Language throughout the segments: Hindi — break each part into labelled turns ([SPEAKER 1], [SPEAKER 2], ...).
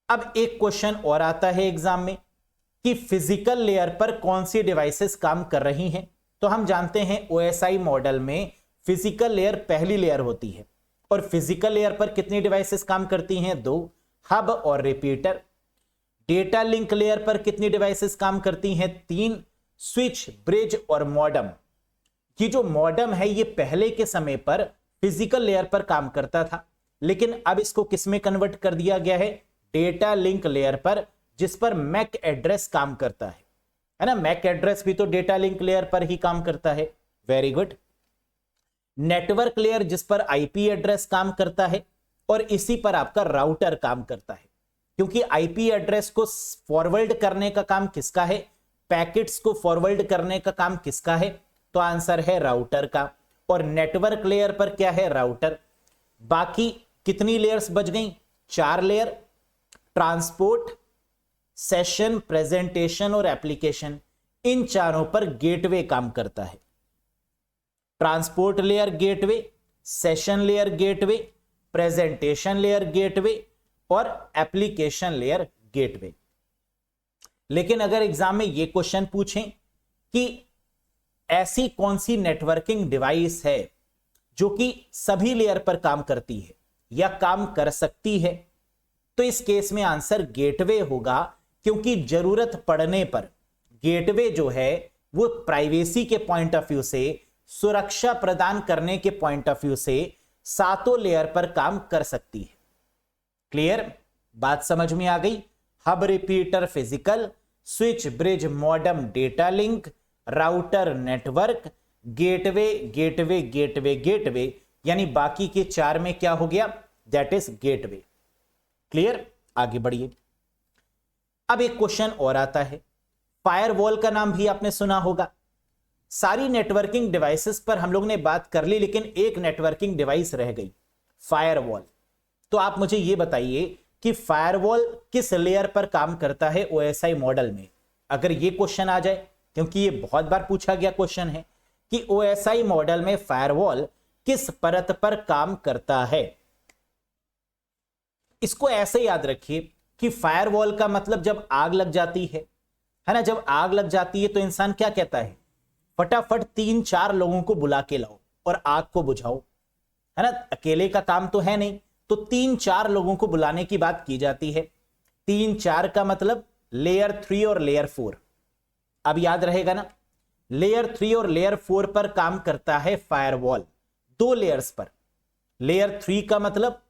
[SPEAKER 1] अब एक क्वेश्चन और आता है एग्जाम में कि फिजिकल लेयर पर कौन सी डिवाइसेस काम कर रही हैं। तो हम जानते हैं ओएसआई मॉडल में फिजिकल लेयर पहली लेयर होती है और फिजिकल लेयर पर कितनी डिवाइसेस काम करती हैं? 2, हब और रिपीटर। डेटा लिंक लेयर पर कितनी डिवाइसेस काम करती हैं? 3, स्विच, ब्रिज और मॉडम। ये जो मॉडम है ये पहले के समय पर फिजिकल लेयर पर काम करता था, लेकिन अब इसको किस में कन्वर्ट कर दिया गया है? डेटा लिंक लेयर पर, जिस पर मैक एड्रेस काम करता है ना। मैक एड्रेस भी तो डेटा लिंक लेयर पर ही काम करता है। Very good. नेटवर्क लेयर जिस पर आईपी एड्रेस काम करता है और इसी पर आपका राउटर काम करता है, क्योंकि आईपी एड्रेस को फॉरवर्ड करने का काम किसका है? पैकेट्स को फॉरवर्ड करने का काम किसका है? तो आंसर है राउटर का। और नेटवर्क लेयर पर क्या है? राउटर। बाकी कितनी लेयर्स बच गई? 4 लेयर। ट्रांसपोर्ट, सेशन, प्रेजेंटेशन और एप्लीकेशन, इन चारों पर गेटवे काम करता है। Transport layer gateway, session layer gateway, presentation layer gateway और एप्लीकेशन लेयर गेटवे। लेकिन अगर एग्जाम में यह क्वेश्चन पूछें कि ऐसी कौन सी नेटवर्किंग डिवाइस है जो कि सभी लेयर पर काम करती है या काम कर सकती है, तो इस केस में आंसर गेटवे होगा, क्योंकि जरूरत पड़ने पर गेटवे जो है वो प्राइवेसी के पॉइंट ऑफ व्यू से, सुरक्षा प्रदान करने के पॉइंट ऑफ व्यू से सातों लेयर पर काम कर सकती है। क्लियर? बात समझ में आ गई? Hub repeater physical, switch bridge modem data link, router network, gateway gateway gateway gateway, यानी बाकी के 4 में क्या हो गया? That is gateway. क्लियर? आगे बढ़िए। अब एक क्वेश्चन और आता है, फायरवॉल का नाम भी आपने सुना होगा। सारी नेटवर्किंग डिवाइसेस पर हम लोग ने बात कर ली, लेकिन एक नेटवर्किंग डिवाइस रह गई, फायरवॉल। तो आप मुझे यह बताइए कि फायरवॉल किस लेयर पर काम करता है ओएसआई मॉडल में? अगर यह क्वेश्चन आ जाए, क्योंकि यह बहुत बार पूछा गया क्वेश्चन है कि ओएसआई मॉडल में फायरवॉल किस परत पर काम करता है। इसको ऐसे याद रखिए कि फायरवॉल का मतलब जब आग लग जाती है ना, जब आग लग जाती है तो इंसान क्या कहता है? फटाफट 3-4 लोगों को बुला के लाओ और आग को बुझाओ, है ना। अकेले का काम तो है नहीं, तो 3-4 लोगों को बुलाने की बात की जाती है। 3-4 का मतलब लेयर 3 और लेयर 4। अब याद रहेगा ना, लेयर 3 और लेयर 4 पर काम करता है फायरवॉल, 2 लेयर्स पर। लेयर 3 का मतलब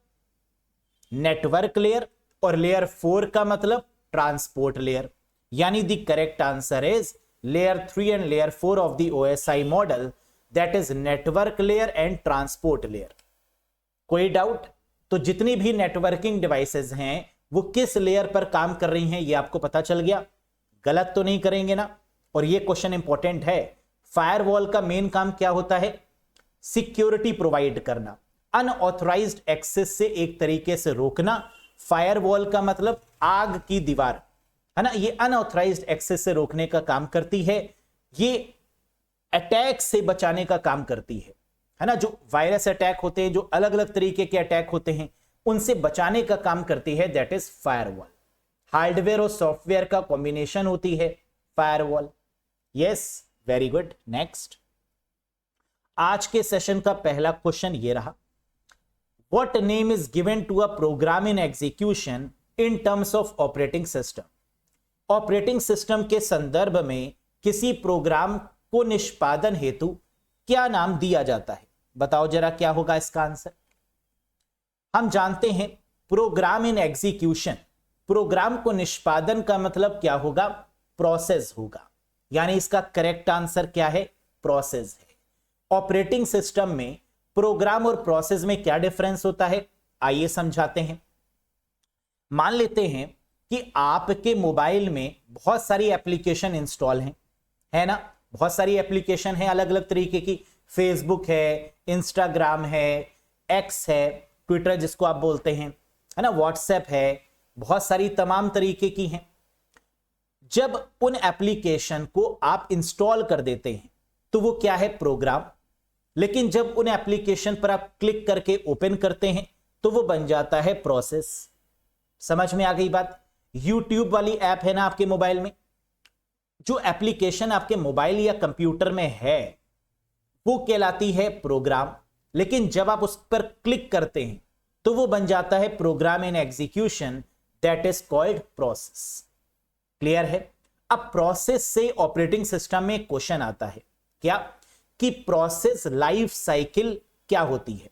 [SPEAKER 1] नेटवर्क लेयर और लेयर 4 का मतलब ट्रांसपोर्ट लेयर, यानी the correct answer is layer 3 and layer 4 of the OSI model, that is network layer and transport layer. कोई डाउट? तो जितनी भी नेटवर्किंग डिवाइसेस हैं वो किस लेयर पर काम कर रही हैं, ये आपको पता चल गया। गलत तो नहीं करेंगे ना? और ये क्वेश्चन इंपॉर्टेंट है। फायरवॉल का मेन काम क्या होता है? सिक्योरिटी प्रोवाइड करना, अनऑथराइज्ड एक्सेस से एक तरीके से रोकना। फायरवॉल का मतलब आग की दीवार, है ना, ये अनऑथराइज्ड एक्सेस से रोकने का काम करती है। ये अटैक से बचाने का काम करती है ना। जो वायरस अटैक होते हैं, जो अलग अलग तरीके के अटैक होते हैं, उनसे बचाने का काम करती है, दैट इज फायरवॉल। हार्डवेयर और सॉफ्टवेयर का कॉम्बिनेशन होती है firewall. Yes, very good. Next, आज के सेशन का पहला क्वेश्चन ये रहा, what name is given to a program in execution in terms of operating system. Operating system के संदर्भ में किसी प्रोग्राम को निष्पादन हेतु क्या नाम दिया जाता है? बताओ जरा क्या होगा इसका आंसर। हम जानते हैं प्रोग्राम इन एग्जीक्यूशन, प्रोग्राम को निष्पादन का मतलब क्या होगा? प्रोसेस होगा, यानी इसका करेक्ट आंसर क्या है? प्रोसेस है। ऑपरेटिंग सिस्टम में प्रोग्राम और प्रोसेस में क्या डिफरेंस होता है? आइए समझाते हैं। मान लेते हैं कि आपके मोबाइल में बहुत सारी एप्लीकेशन इंस्टॉल हैं, है ना। बहुत सारी एप्लीकेशन है अलग अलग तरीके की, फेसबुक है, इंस्टाग्राम है, एक्स है, ट्विटर जिसको आप बोलते हैं, है ना, व्हाट्सएप है, बहुत सारी तमाम तरीके की हैं। जब उन एप्लीकेशन को आप इंस्टॉल कर देते हैं तो वो क्या है? प्रोग्राम। लेकिन जब उन एप्लीकेशन पर आप क्लिक करके ओपन करते हैं तो वो बन जाता है प्रोसेस। समझ में आ गई बात? यूट्यूब वाली ऐप है ना आपके मोबाइल में, जो एप्लीकेशन आपके मोबाइल या कंप्यूटर में है वो कहलाती है प्रोग्राम, लेकिन जब आप उस पर क्लिक करते हैं तो वो बन जाता है program in execution, that is called process. Clear है? अब प्रोसेस से ऑपरेटिंग सिस्टम में क्वेश्चन आता है क्या कि प्रोसेस लाइफ साइकिल क्या होती है,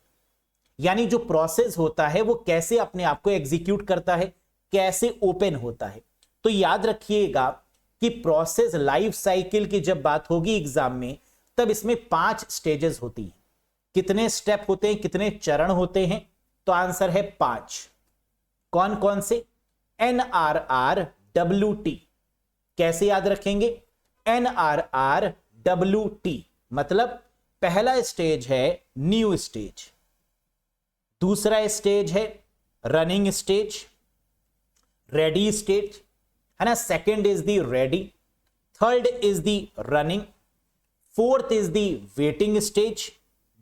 [SPEAKER 1] यानी जो प्रोसेस होता है वो कैसे अपने आप को एग्जीक्यूट करता है, कैसे ओपन होता है। तो याद रखिएगा कि प्रोसेस लाइफ साइकिल की जब बात होगी एग्जाम में, तब इसमें 5 स्टेजेस होती है। कितने स्टेप होते हैं, कितने चरण होते हैं? तो आंसर है 5। कौन कौन से? NRRWT। कैसे याद रखेंगे? NRRWT मतलब पहला स्टेज है न्यू स्टेज, दूसरा स्टेज है रनिंग स्टेज, रेडी स्टेज है ना, second is the ready, third is the running, fourth is the waiting stage,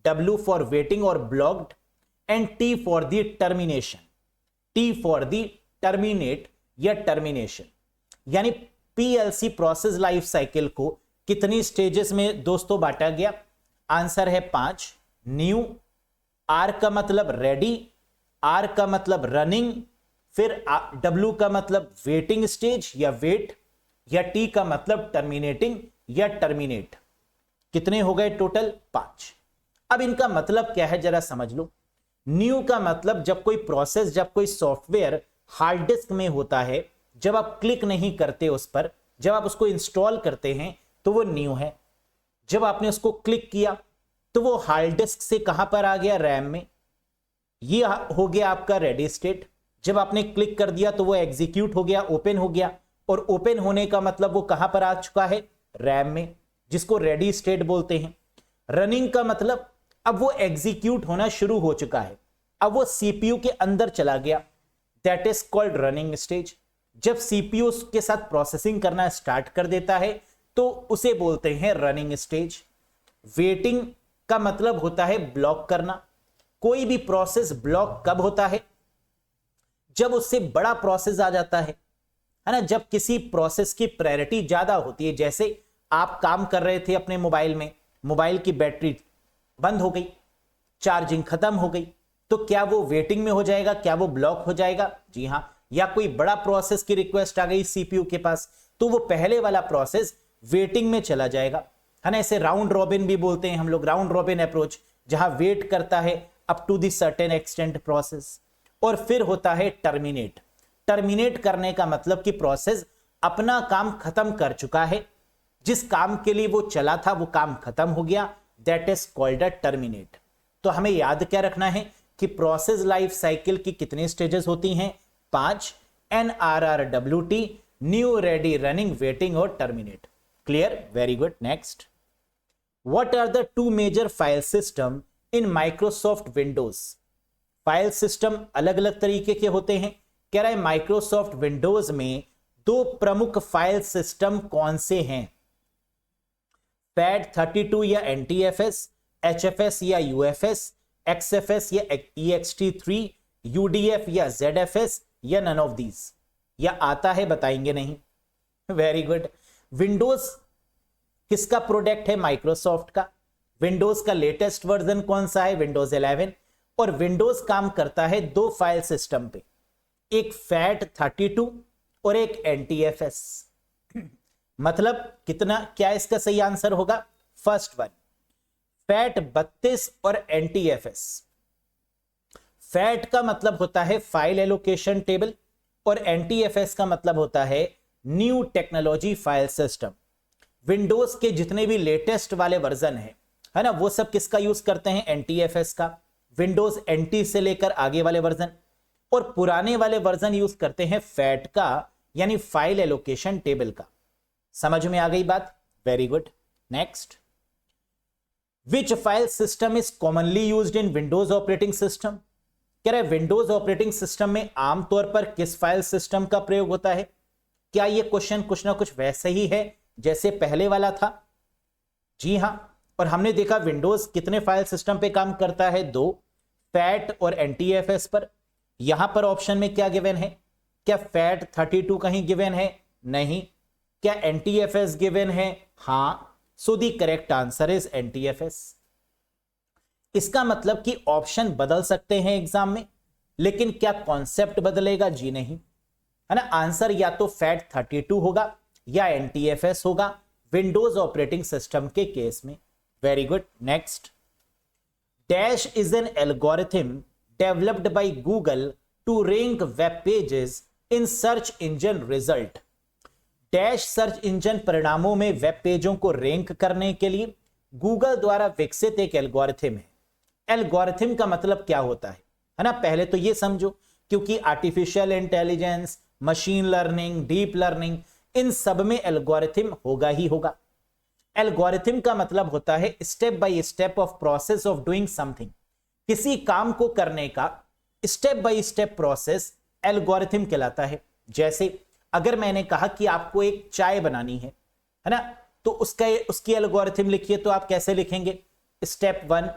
[SPEAKER 1] W for waiting और blocked, and T for the termination, T for the terminate या टर्मिनेशन। यानी PLC प्रोसेस लाइफ साइकिल को कितनी स्टेजेस में दोस्तों बांटा गया? आंसर है 5। न्यू, R का मतलब रेडी, R का मतलब रनिंग, फिर W का मतलब वेटिंग स्टेज या वेट, या T का मतलब टर्मिनेटिंग या टर्मिनेट। कितने हो गए टोटल? 5। अब इनका मतलब क्या है जरा समझ लो। न्यू का मतलब जब कोई प्रोसेस, जब कोई सॉफ्टवेयर हार्ड डिस्क में होता है, जब आप क्लिक नहीं करते उस पर, जब आप उसको इंस्टॉल करते हैं तो वो न्यू है। जब आपने उसको क्लिक किया तो वो हार्ड डिस्क से कहां पर आ गया? रैम में। ये हो गया आपका रेडी स्टेट। जब आपने क्लिक कर दिया तो वो एग्जीक्यूट हो गया, ओपन हो गया, और ओपन होने का मतलब वो कहां पर आ चुका है? रैम में, जिसको रेडी स्टेट बोलते हैं। रनिंग का मतलब अब वो एग्जीक्यूट होना शुरू हो चुका है, अब वो सीपीयू के अंदर चला गया, that is called running stage. जब सीपीयू के साथ प्रोसेसिंग करना स्टार्ट कर देता है तो उसे बोलते हैं रनिंग स्टेज। वेटिंग का मतलब होता है ब्लॉक करना। कोई भी प्रोसेस ब्लॉक कब होता है? जब उससे बड़ा प्रोसेस आ जाता है ना, जब किसी प्रोसेस की प्रायोरिटी ज्यादा होती है। जैसे आप काम कर रहे थे अपने मोबाइल में, मोबाइल की बैटरी बंद हो गई, चार्जिंग खत्म हो गई, तो क्या वो वेटिंग में हो जाएगा? क्या वो ब्लॉक हो जाएगा? जी हां। या कोई बड़ा प्रोसेस की रिक्वेस्ट आ गई सीपीयू के पास, तो वो पहले वाला प्रोसेस वेटिंग में चला जाएगा, है ना। इसे राउंड रॉबिन भी बोलते हैं हम लोग, राउंड रॉबिन अप्रोच, जहां वेट करता है up to the certain extent process. और फिर होता है टर्मिनेट। टर्मिनेट करने का मतलब कि प्रोसेस अपना काम खत्म कर चुका है, जिस काम के लिए वो चला था वो काम खत्म हो गया, that is called a terminate. तो हमें याद क्या रखना है कि प्रोसेस लाइफ साइकिल की कितनी स्टेजेस होती हैं? 5। NRRWT, new, ready, running, waiting और terminate. Clear? Very good. Next, what are the 2 major file system in Microsoft Windows? File system अलग अलग तरीके के होते हैं। कह रहा है माइक्रोसॉफ्ट विंडोज में 2 प्रमुख फाइल सिस्टम कौन से हैं? FAT32 या NTFS, HFS या UFS, XFS या EXT3, UDF या ZFS, या नन ऑफ दीज? या आता है बताएंगे नहीं? Very good. विंडोज किसका प्रोडक्ट है? माइक्रोसॉफ्ट का। विंडोज का लेटेस्ट वर्जन कौन सा है? विंडोज 11। और विंडोज काम करता है 2 फाइल सिस्टम पे, एक FAT32 और एक NTFS। मतलब कितना, क्या इसका सही आंसर होगा? फर्स्ट वन, FAT32 और NTFS। फैट का मतलब होता है फाइल एलोकेशन टेबल, और NTFS का मतलब होता है new technology file system. Windows के जितने भी लेटेस्ट वाले वर्जन है ना, वो सब किसका यूज करते हैं? NTFS का। विंडोज NT से लेकर आगे वाले वर्जन, और पुराने वाले वर्जन यूज करते हैं फैट का, यानी फाइल एलोकेशन टेबल का। समझ में आ गई बात? Very good. Next, which file system is commonly used in Windows operating system? कह रहे विंडोज ऑपरेटिंग सिस्टम में आमतौर पर किस फाइल सिस्टम का प्रयोग होता है? क्या यह क्वेश्चन कुछ ना कुछ वैसे ही है जैसे पहले वाला था? जी हां। और हमने देखा विंडोज कितने फाइल सिस्टम पे काम करता है? 2, फैट और NTFS पर। यहां पर ऑप्शन में क्या गिवन है? क्या फैट 32 कहीं गिवन है? नहीं। क्या NTFS गिवन है? हां। So the correct answer is NTFS। इसका मतलब कि ऑप्शन बदल सकते हैं एग्जाम में, लेकिन क्या कॉन्सेप्ट बदलेगा? जी नहीं, है ना। आंसर या तो फैट 32 होगा या NTFS होगा विंडोज ऑपरेटिंग सिस्टम के केस में। Very good. Next, dash is an algorithm developed by Google to rank web pages in search engine result. Dash search engine परिणामों में वेब पेजों को रैंक करने के लिए गूगल द्वारा विकसित एक एल्गोरिथम है। एल्गोरिथम का मतलब क्या होता है ना। पहले तो ये समझो, क्योंकि artificial intelligence, machine learning, deep learning, इन सब में एल्गोरिथम होगा ही होगा। एल्गोरिथम का मतलब होता है step by step of process of doing something. किसी काम को करने का step by step process algorithm कहलाता है। जैसे अगर मैंने कहा कि आपको एक चाय बनानी है ना, तो उसकी एल्गोरिथम लिखिए, तो आप कैसे लिखेंगे? स्टेप 1,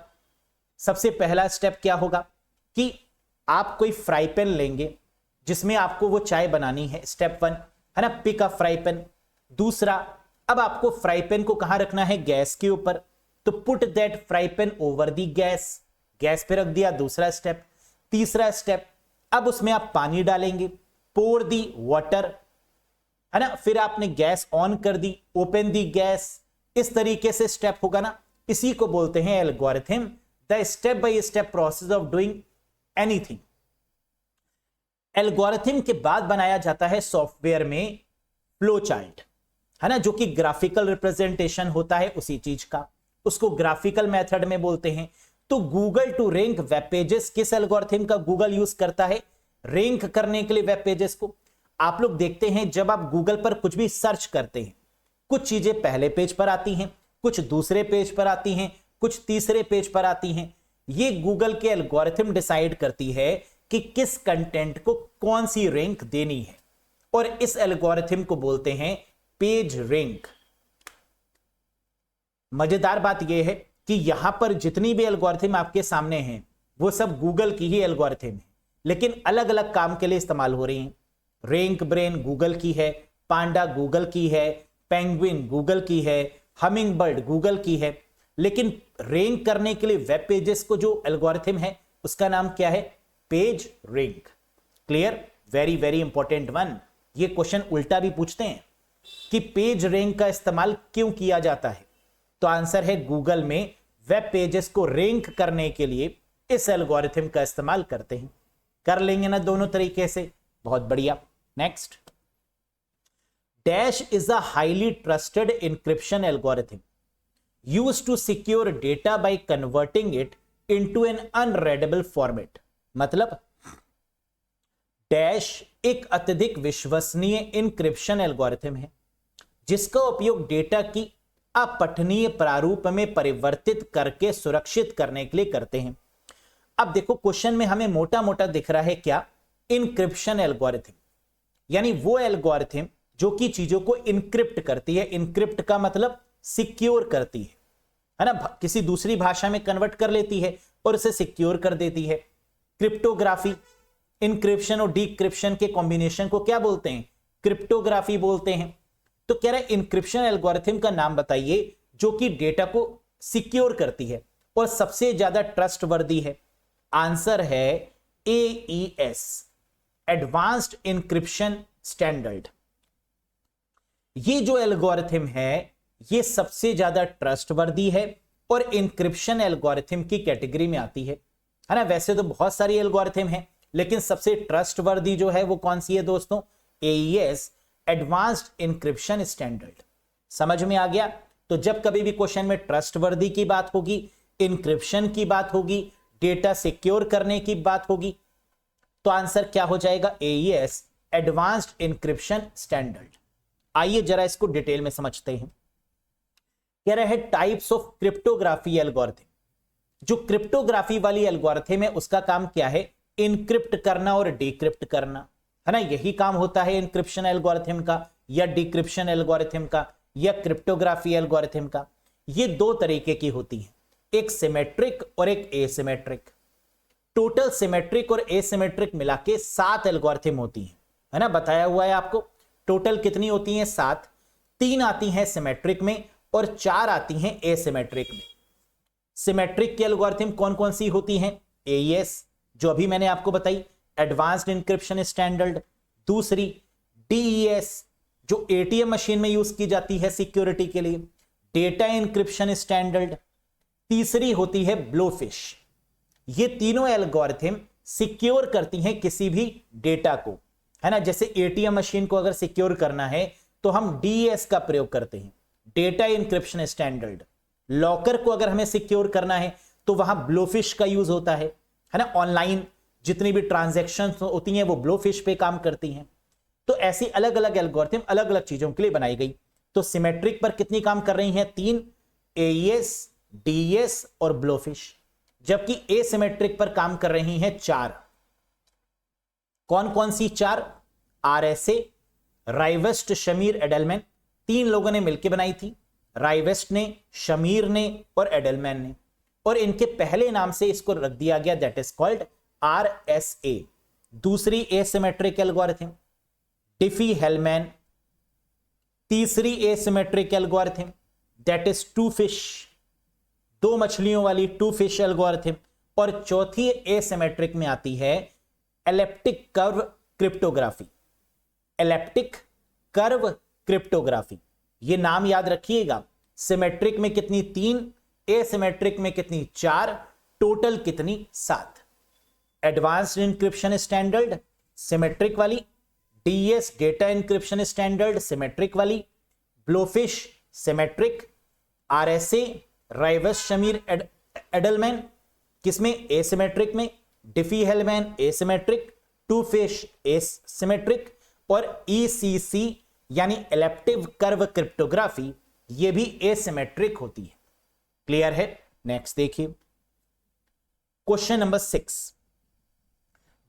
[SPEAKER 1] सबसे पहला स्टेप क्या होगा कि आप कोई फ्राई पैन लेंगे जिसमें आपको वो चाय बनानी है, स्टेप 1, है ना, पिक अ फ्राई पैन। दूसरा, अब आपको फ्राई पैन को कहां रखना है? गैस के ऊपर, तो put that fry pan over the gas, gas पे रख दिया, दूसरा स्टेप। तीसरा स्टेप, अब उसमें आप पानी डालेंगे, पोर दी वाटर, है ना, फिर आपने गैस ऑन कर दी, ओपन दी गैस। इस तरीके से स्टेप होगा ना, इसी को बोलते हैं algorithm, the step by step process of doing anything. Algorithm के बाद बनाया जाता है सॉफ्टवेयर में फ्लो चार्ट, है ना, जो कि ग्राफिकल रिप्रेजेंटेशन होता है उसी चीज का, उसको ग्राफिकल मेथड में बोलते हैं। तो Google to rank web pages, किस एल्गोरिथम का गूगल यूज करता है रैंक करने के लिए वेब पेजेस को? आप लोग देखते हैं जब आप गूगल पर कुछ भी सर्च करते हैं, कुछ चीजें पहले पेज पर आती हैं, कुछ दूसरे पेज पर आती हैं, कुछ तीसरे पेज पर आती हैं। ये गूगल के एल्गोरिथम डिसाइड करती है कि किस कंटेंट को कौन सी रैंक देनी है, और इस एल्गोरिथम को बोलते हैं पेज रैंक। मजेदार बात यह है कि यहां पर जितनी भी एल्गोरिथम आपके सामने हैं वो सब गूगल की ही एल्गोरिथम है, लेकिन अलग अलग काम के लिए इस्तेमाल हो रही हैं। रैंक ब्रेन गूगल की है, पांडा गूगल की है, पेंगुइन गूगल की है, हमिंग बर्ड गूगल की है, लेकिन रैंक करने के लिए वेब पेजेस को जो एल्गोरिथम है उसका नाम क्या है? Page rank. Clear? Very very important one. ये क्वेश्चन उल्टा भी पूछते हैं कि पेज रैंक का इस्तेमाल क्यों किया जाता है, तो आंसर है गूगल में वेब पेजेस को रैंक करने के लिए इस एल्गोरिथम का इस्तेमाल करते हैं। कर लेंगे ना दोनों तरीके से? बहुत बढ़िया। Next, dash is a highly trusted encryption algorithm used to secure data by converting it into an unreadable format। मतलब डैश एक अत्यधिक विश्वसनीय इंक्रिप्शन एल्गोरिथम है जिसका उपयोग डेटा की अपठनीय प्रारूप में परिवर्तित करके सुरक्षित करने के लिए करते हैं। अब देखो क्वेश्चन में हमें मोटा मोटा दिख रहा है क्या? इंक्रिप्शन एल्गोरिथम, यानी वो एल्गोरिथम जो कि चीजों को इनक्रिप्ट करती है। इनक्रिप्ट का मतलब सिक्योर करती है ना, किसी दूसरी भाषा में कन्वर्ट कर लेती है और उसे सिक्योर कर देती है। क्रिप्टोग्राफी, इंक्रिप्शन और डीक्रिप्शन के कॉम्बिनेशन को क्या बोलते हैं? क्रिप्टोग्राफी बोलते हैं। तो कह रहे इंक्रिप्शन एल्गोरिथम का नाम बताइए जो कि डेटा को सिक्योर करती है और सबसे ज्यादा ट्रस्टवर्दी है। आंसर है AES, एडवांस्ड इंक्रिप्शन स्टैंडर्ड। ये जो एल्गोरिथम है ये सबसे ज्यादा ट्रस्टवर्दी है और इंक्रिप्शन एल्गोरिथम की कैटेगरी में आती है ना। वैसे तो बहुत सारी एल्गोरिथम है, लेकिन सबसे ट्रस्टवर्दी जो है वो कौन सी है दोस्तों? AES, advanced encryption standard. समझ में आ गया? तो जब कभी भी क्वेश्चन में ट्रस्टवर्दी की बात होगी, इंक्रिप्शन की बात होगी, डेटा सिक्योर करने की बात होगी, तो आंसर क्या हो जाएगा? AES, advanced encryption standard. आइए जरा इसको डिटेल में समझते हैं। कह रहे हैं टाइप्स ऑफ क्रिप्टोग्राफी एल्गोरिथम। जो क्रिप्टोग्राफी वाली एल्गोरिथम है उसका काम क्या है? इनक्रिप्ट करना और डिक्रिप्ट करना, है ना। यही काम होता है इनक्रिप्शन एल्गोरिथम का या डिक्रिप्शन एल्गोरिथम का या क्रिप्टोग्राफी एल्गोरिथम का। ये दो तरीके की होती है, एक सिमेट्रिक और एक एसिमेट्रिक। टोटल सिमेट्रिक और एसिमेट्रिक मिला के 7 एल्गोरिथम होती है। है ना, बताया हुआ है आपको। टोटल कितनी होती हैं? 7। 3 आती हैं सिमेट्रिक में और 4 आती हैं एसिमेट्रिक में। सिमेट्रिक की एल्गोरिथम कौन कौन सी होती हैं? एईएस जो अभी मैंने आपको बताई, एडवांस्ड इंक्रिप्शन स्टैंडर्ड। दूसरी डीईएस जो एटीएम मशीन में यूज की जाती है सिक्योरिटी के लिए, डेटा इंक्रिप्शन स्टैंडर्ड। तीसरी होती है ब्लोफिश। ये तीनों एल्गोरिथम सिक्योर करती हैं किसी भी डेटा को, है ना। जैसे एटीएम मशीन को अगर सिक्योर करना है तो हम डीईएस का प्रयोग करते हैं, डेटा इंक्रिप्शन स्टैंडर्ड। लॉकर को अगर हमें सिक्योर करना है तो वहां ब्लोफिश का यूज होता है ना। ऑनलाइन जितनी भी ट्रांजैक्शन होती हैं वो ब्लोफिश पे काम करती हैं। तो ऐसी अलग अलग एल्गोरिथम अलग अलग चीजों के लिए बनाई गई। तो सिमेट्रिक पर कितनी काम कर रही हैं? 3, एईएस, डीईएस और ब्लोफिश। जबकि एसिमेट्रिक पर काम कर रही हैं 4। कौन कौन सी 4? RSA, Rivest, Shamir, Edelman. 3 लोगों ने मिलकर बनाई थी, राइवेस्ट ने, शमीर ने और एडेलमैन ने। और इनके पहले नाम से इसको रख दिया गया, दैट इज कॉल्ड आरएसए। दूसरी एसिमेट्रिक एल्गोरिथम डिफी-हेलमैन। तीसरी asymmetric algorithm that is Twofish, 2 मछलियों वाली टू फिश एल्गोरिथम। और चौथी एसिमेट्रिक में आती है elliptic curve cryptography. Elliptic curve cryptography, ये नाम याद रखिएगा। सिमेट्रिक में कितनी? 3, एसिमेट्रिक में कितनी? 4, टोटल कितनी? 7। एडवांस्ड इंक्रिप्शन स्टैंडर्ड सिमेट्रिक वाली, DES data encryption standard symmetric वाली, blowfish symmetric, RSA Rivest, Shamir, Adleman किसमें? एसिमेट्रिक में, Diffie Hellman asymmetric, twofish asymmetric और ईसीसी यानी एलिप्टिक कर्व क्रिप्टोग्राफी ये भी एसिमेट्रिक होती है। क्लियर है? नेक्स्ट देखिए question number 6।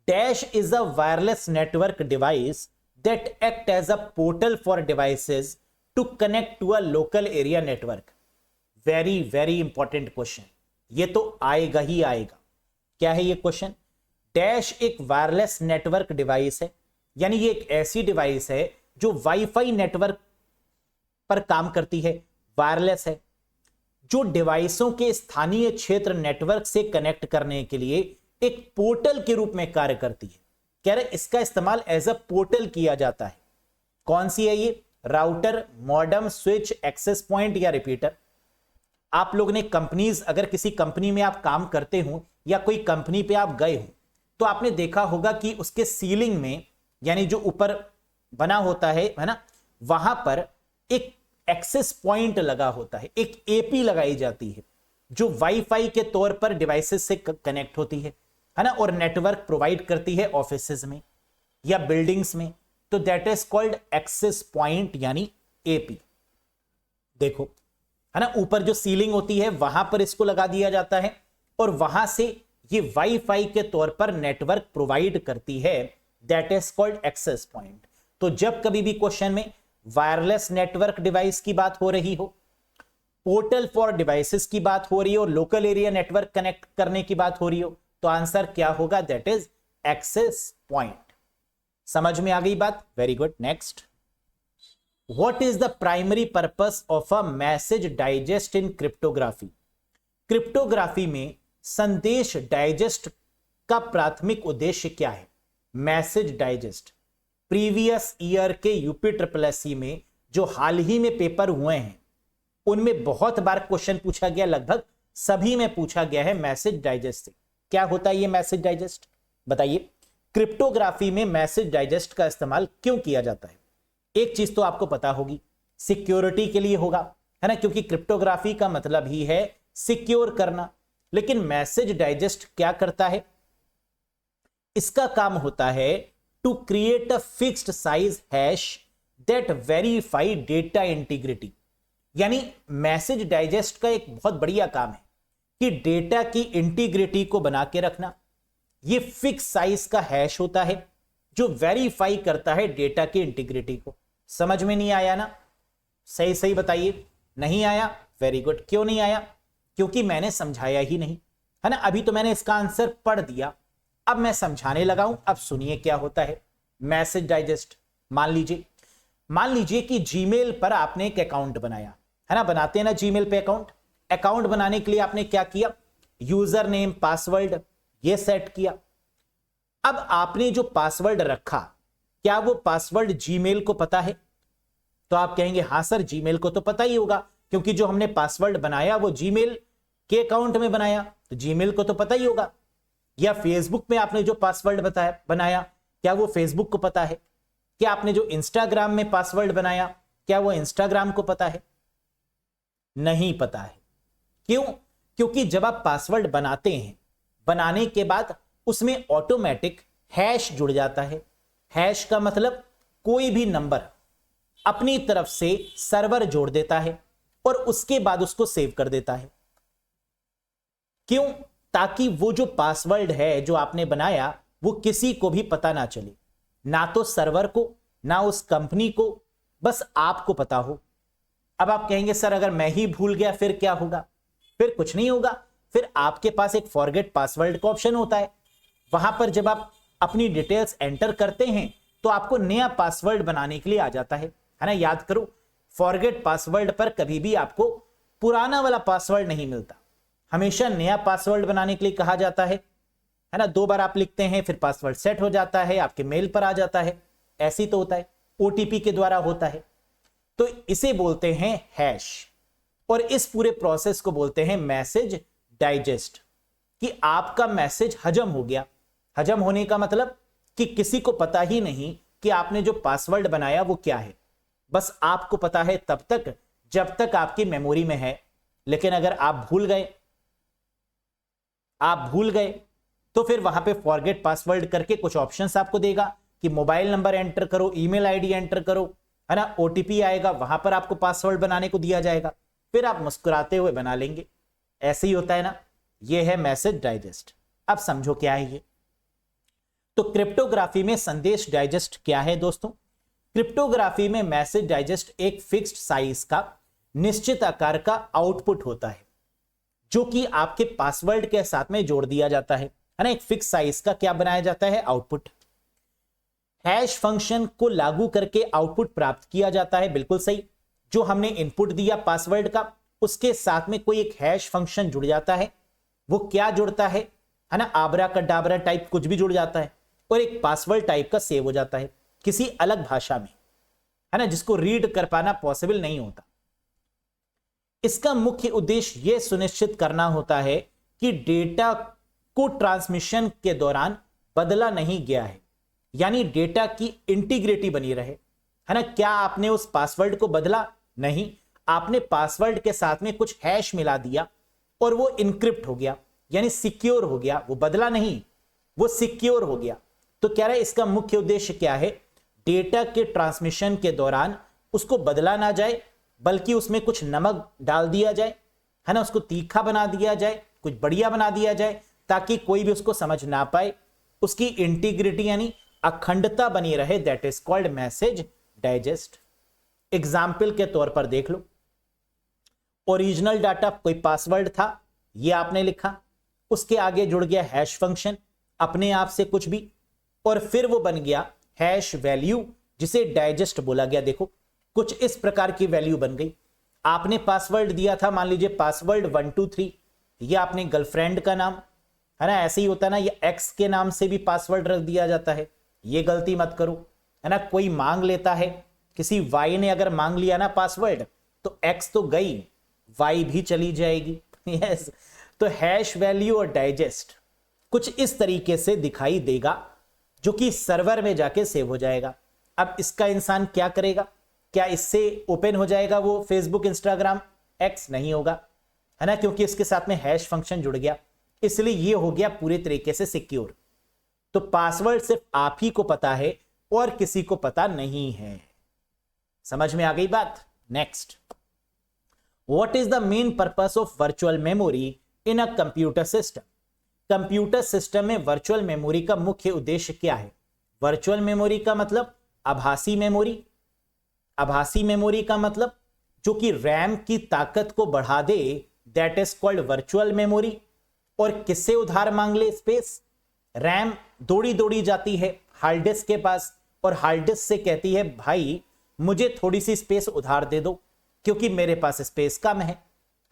[SPEAKER 1] Dash is a wireless network device that act as a portal for devices to connect to a local area network. Very very important question, ये तो आएगा ही आएगा। क्या है ये क्वेश्चन? डैश एक वायरलेस नेटवर्क डिवाइस है, यानी ये एक ऐसी डिवाइस है जो वाईफाई नेटवर्क पर काम करती है, वायरलेस है, जो डिवाइसों के स्थानीय क्षेत्र नेटवर्क से कनेक्ट करने के लिए एक पोर्टल के रूप में कार्य करती है। कह रहे इसका इस्तेमाल एज अ पोर्टल किया जाता है। कौन सी है ये? Router, modem, switch, access point या रिपीटर। आप लोग ने कंपनीज, अगर किसी कंपनी में आप काम करते हो या कोई कंपनी पे आप गए हो तो आपने देखा होगा कि उसके सीलिंग में, यानी जो ऊपर बना होता है ना, वहां पर एक एक्सेस पॉइंट लगा होता है, एक एपी लगाई जाती है जो वाईफाई के तौर पर डिवाइसेस से कनेक्ट होती है ना, और नेटवर्क प्रोवाइड करती है ऑफिसेज में या बिल्डिंग्स में। तो that is called access point यानी एपी। देखो है ना, ऊपर जो सीलिंग होती है वहां पर इसको लगा दिया जाता है और वहां से ये वाईफाई के तौर पर नेटवर्क प्रोवाइड करती है, that is called access point. तो जब कभी भी क्वेश्चन में वायरलेस नेटवर्क डिवाइस की बात हो रही हो, पोर्टल फॉर डिवाइसेस की बात हो रही हो, लोकल एरिया नेटवर्क कनेक्ट करने की बात हो रही हो, तो आंसर क्या होगा? That is access point. समझ में आ गई बात? Very good. Next, what is the primary purpose of a message digest in cryptography. Cryptography में संदेश डाइजेस्ट का प्राथमिक उद्देश्य क्या है? मैसेज डाइजेस्ट प्रीवियस ईयर के यूपी SSC में जो हाल ही में पेपर हुए हैं उनमें बहुत बार क्वेश्चन पूछा गया, लगभग सभी में पूछा गया है मैसेज डाइजेस्ट से। क्या होता है ये मैसेज डाइजेस्ट? बताइए। क्रिप्टोग्राफी में मैसेज डाइजेस्ट का इस्तेमाल क्यों किया जाता है? एक चीज तो आपको पता होगी, सिक्योरिटी के लिए होगा, है ना, क्योंकि क्रिप्टोग्राफी का मतलब ही है सिक्योर करना। लेकिन मैसेज डाइजेस्ट क्या करता है? इसका काम होता है to create a fixed size hash that verify data integrity. यानी मैसेज डाइजेस्ट का एक बहुत बढ़िया काम है कि डेटा की इंटीग्रिटी को बना के रखना। ये फिक्स साइज का हैश होता है जो वेरीफाई करता है डेटा की इंटीग्रिटी को। समझ में नहीं आया ना? सही सही बताइए। नहीं आया? Very good. क्यों नहीं आया? क्योंकि मैंने समझाया ही नहीं, है ना। अभी तो मैंने इसका आंसर पढ़ दिया, अब मैं समझाने लगा हूं। अब सुनिए क्या होता है। Message digest. मान लीजिए कि जीमेल पर आपने एक अकाउंट बनाया है ना, बनाते हैं ना जीमेल पे अकाउंट बनाने के लिए आपने क्या किया, यूजर नेम पासवर्ड ये सेट किया। अब आपने जो पासवर्ड रखा, क्या वो पासवर्ड जीमेल को पता है? तो आप कहेंगे हां सर, जीमेल को तो पता ही होगा, क्योंकि जो हमने पासवर्ड बनाया वो जीमेल के अकाउंट में बनाया, तो जीमेल को तो पता ही होगा। या फेसबुक में आपने जो पासवर्ड बनाया, क्या वो फेसबुक को पता है? क्या आपने जो इंस्टाग्राम में पासवर्ड बनाया, क्या वो इंस्टाग्राम को पता है? नहीं पता है। क्यों? क्योंकि जब आप पासवर्ड बनाते हैं, बनाने के बाद उसमें ऑटोमेटिक हैश जुड़ जाता है। हैश का मतलब कोई भी नंबर अपनी तरफ से सर्वर जोड़ देता है और उसके बाद उसको सेव कर देता है। क्यों? ताकि वो जो पासवर्ड है जो आपने बनाया वो किसी को भी पता ना चले, ना तो सर्वर को ना उस कंपनी को, बस आपको पता हो। अब आप कहेंगे सर अगर मैं ही भूल गया फिर क्या होगा? फिर कुछ नहीं होगा, फिर आपके पास एक फॉरगेट पासवर्ड का ऑप्शन होता है। वहां पर जब आप अपनी डिटेल्स एंटर करते हैं तो आपको नया पासवर्ड बनाने के लिए आ जाता है ना। याद करो, फॉरगेट पासवर्ड पर कभी भी आपको पुराना वाला पासवर्ड नहीं मिलता, हमेशा नया पासवर्ड बनाने के लिए कहा जाता है ना। 2 बार आप लिखते हैं फिर पासवर्ड सेट हो जाता है, आपके मेल पर आ जाता है, ऐसी तो होता है, ओटीपी के द्वारा होता है। तो इसे बोलते हैं हैश, और इस पूरे प्रोसेस को बोलते हैं मैसेज डाइजेस्ट, कि आपका मैसेज हजम हो गया। हजम होने का मतलब कि किसी को पता ही नहीं कि आपने जो पासवर्ड बनाया वो क्या है, बस आपको पता है तब तक जब तक आपकी मेमोरी में है। लेकिन अगर आप भूल गए तो फिर वहां पे फॉरगेट पासवर्ड करके कुछ ऑप्शंस आपको देगा कि मोबाइल नंबर एंटर करो, ईमेल आईडी एंटर करो, है ना, ओटीपी आएगा, वहां पर आपको पासवर्ड बनाने को दिया जाएगा, फिर आप मुस्कुराते हुए बना लेंगे। ऐसे ही होता है ना। ये है मैसेज डाइजेस्ट। अब समझो क्या है ये। तो क्रिप्टोग्राफी में संदेश डाइजेस्ट क्या है दोस्तों? क्रिप्टोग्राफी में मैसेज डाइजेस्ट एक फिक्स्ड साइज का निश्चित आकार का आउटपुट होता है, जो कि आपके पासवर्ड के साथ में जोड़ दिया जाता है ना। एक फिक्स साइज का क्या बनाया जाता है? आउटपुट। हैश फंक्शन को लागू करके आउटपुट प्राप्त किया जाता है, बिल्कुल सही। जो हमने इनपुट दिया पासवर्ड का, उसके साथ में कोई एक हैश फंक्शन जुड़ जाता है। वो क्या जुड़ता है ना, आबरा का डाबरा टाइप कुछ भी जुड़ जाता है, और एक पासवर्ड टाइप का सेव हो जाता है किसी अलग भाषा में, है ना, जिसको रीड कर पाना पॉसिबल नहीं होता। इसका मुख्य उद्देश्य यह सुनिश्चित करना होता है कि डेटा को ट्रांसमिशन के दौरान बदला नहीं गया है, यानी डेटा की इंटीग्रिटी बनी रहे, है ना। क्या आपने उस पासवर्ड को बदला? नहीं, आपने पासवर्ड के साथ में कुछ हैश मिला दिया और वो इनक्रिप्ट हो गया, यानी सिक्योर हो गया। वो बदला नहीं, वो सिक्योर हो गया। तो कह रहा है इसका मुख्य उद्देश्य क्या है? डेटा के ट्रांसमिशन के दौरान उसको बदला ना जाए, बल्कि उसमें कुछ नमक डाल दिया जाए, है ना, उसको तीखा बना दिया जाए, कुछ बढ़िया बना दिया जाए, ताकि कोई भी उसको समझ ना पाए। उसकी इंटीग्रिटी यानी अखंडता बनी रहे, that is called message digest. Example के तौर पर देख लो, ओरिजिनल डाटा कोई पासवर्ड था, ये आपने लिखा, उसके आगे जुड़ गया हैश फंक्शन अपने आप से कुछ भी, और फिर वो बन गया हैश वैल्यू, जिसे डाइजेस्ट बोला गया। देखो कुछ इस प्रकार की वैल्यू बन गई। आपने पासवर्ड दिया था, मान लीजिए पासवर्ड 123, ये आपने गर्लफ्रेंड का नाम, है ना, ऐसे ही होता है ना, ये एक्स के नाम से भी पासवर्ड रख दिया जाता है, ये गलती मत करो, है ना। कोई मांग लेता है, किसी वाई ने अगर मांग लिया ना पासवर्ड, तो एक्स तो गई, वाई भी चली जाएगी। यस, तो हैश वैल्यू और डाइजेस्ट कुछ इस तरीके से दिखाई देगा, जो कि सर्वर में जाके सेव हो जाएगा। अब इसका इंसान क्या करेगा? क्या इससे ओपन हो जाएगा वो फेसबुक, इंस्टाग्राम, एक्स? नहीं होगा, है ना, क्योंकि इसके साथ में हैश फंक्शन जुड़ गया, इसलिए ये हो गया पूरे तरीके से सिक्योर। तो पासवर्ड सिर्फ आप ही को पता है और किसी को पता नहीं है। समझ में आ गई बात? Next, what is the main purpose of virtual memory in a computer system? Computer system में वर्चुअल मेमोरी का मुख्य उद्देश्य क्या है? वर्चुअल मेमोरी का मतलब आभासी मेमोरी। आभासी मेमोरी का मतलब जो कि रैम की ताकत को बढ़ा दे, that is called virtual memory. और किससे उधार मांग ले स्पेस? रैम दौड़ी दौड़ी जाती है हार्ड डिस्क के पास, और हार्ड डिस्क से कहती है भाई मुझे थोड़ी सी स्पेस उधार दे दो क्योंकि मेरे पास स्पेस कम है।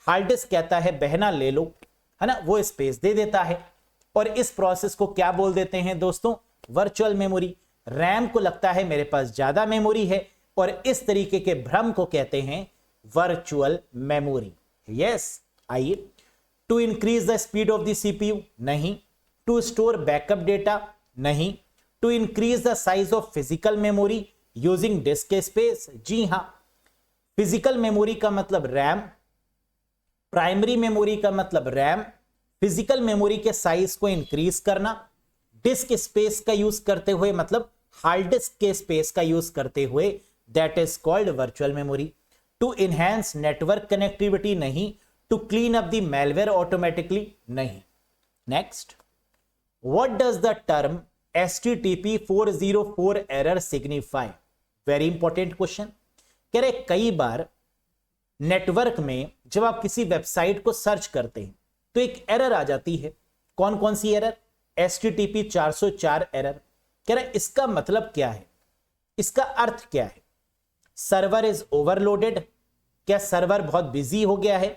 [SPEAKER 1] हार्ड डिस्क कहता है बहना ले लो, है ना, वो स्पेस दे देता है। और इस प्रोसेस को क्या बोल देते हैं दोस्तों? Virtual memory. रैम को लगता है मेरे पास ज्यादा मेमोरी है और इस तरीके के भ्रम को कहते हैं वर्चुअल मेमोरी। यस, आइए। To increase the speed of the CPU, नहीं। टू स्टोर बैकअप डेटा, नहीं। To increase the size of physical memory using disk space, जी हां। फिजिकल मेमोरी का मतलब रैम, प्राइमरी मेमोरी का मतलब रैम, फिजिकल मेमोरी के साइज को इंक्रीज करना, डिस्क स्पेस का यूज करते हुए मतलब हार्ड डिस्क के स्पेस का यूज करते हुए, that is called virtual memory. To enhance network connectivity, नहीं। To clean up the malware automatically, नहीं। Next, what does the term HTTP 404 error signify? Very important question. कह रहे कई बार नेटवर्क में जब आप किसी वेबसाइट को सर्च करते हैं तो एक एरर आ जाती है। कौन कौन सी एरर? HTTP 404 error. कह रहे इसका मतलब क्या है, इसका अर्थ क्या है? सर्वर इज ओवरलोडेड, क्या सर्वर बहुत बिजी हो गया है?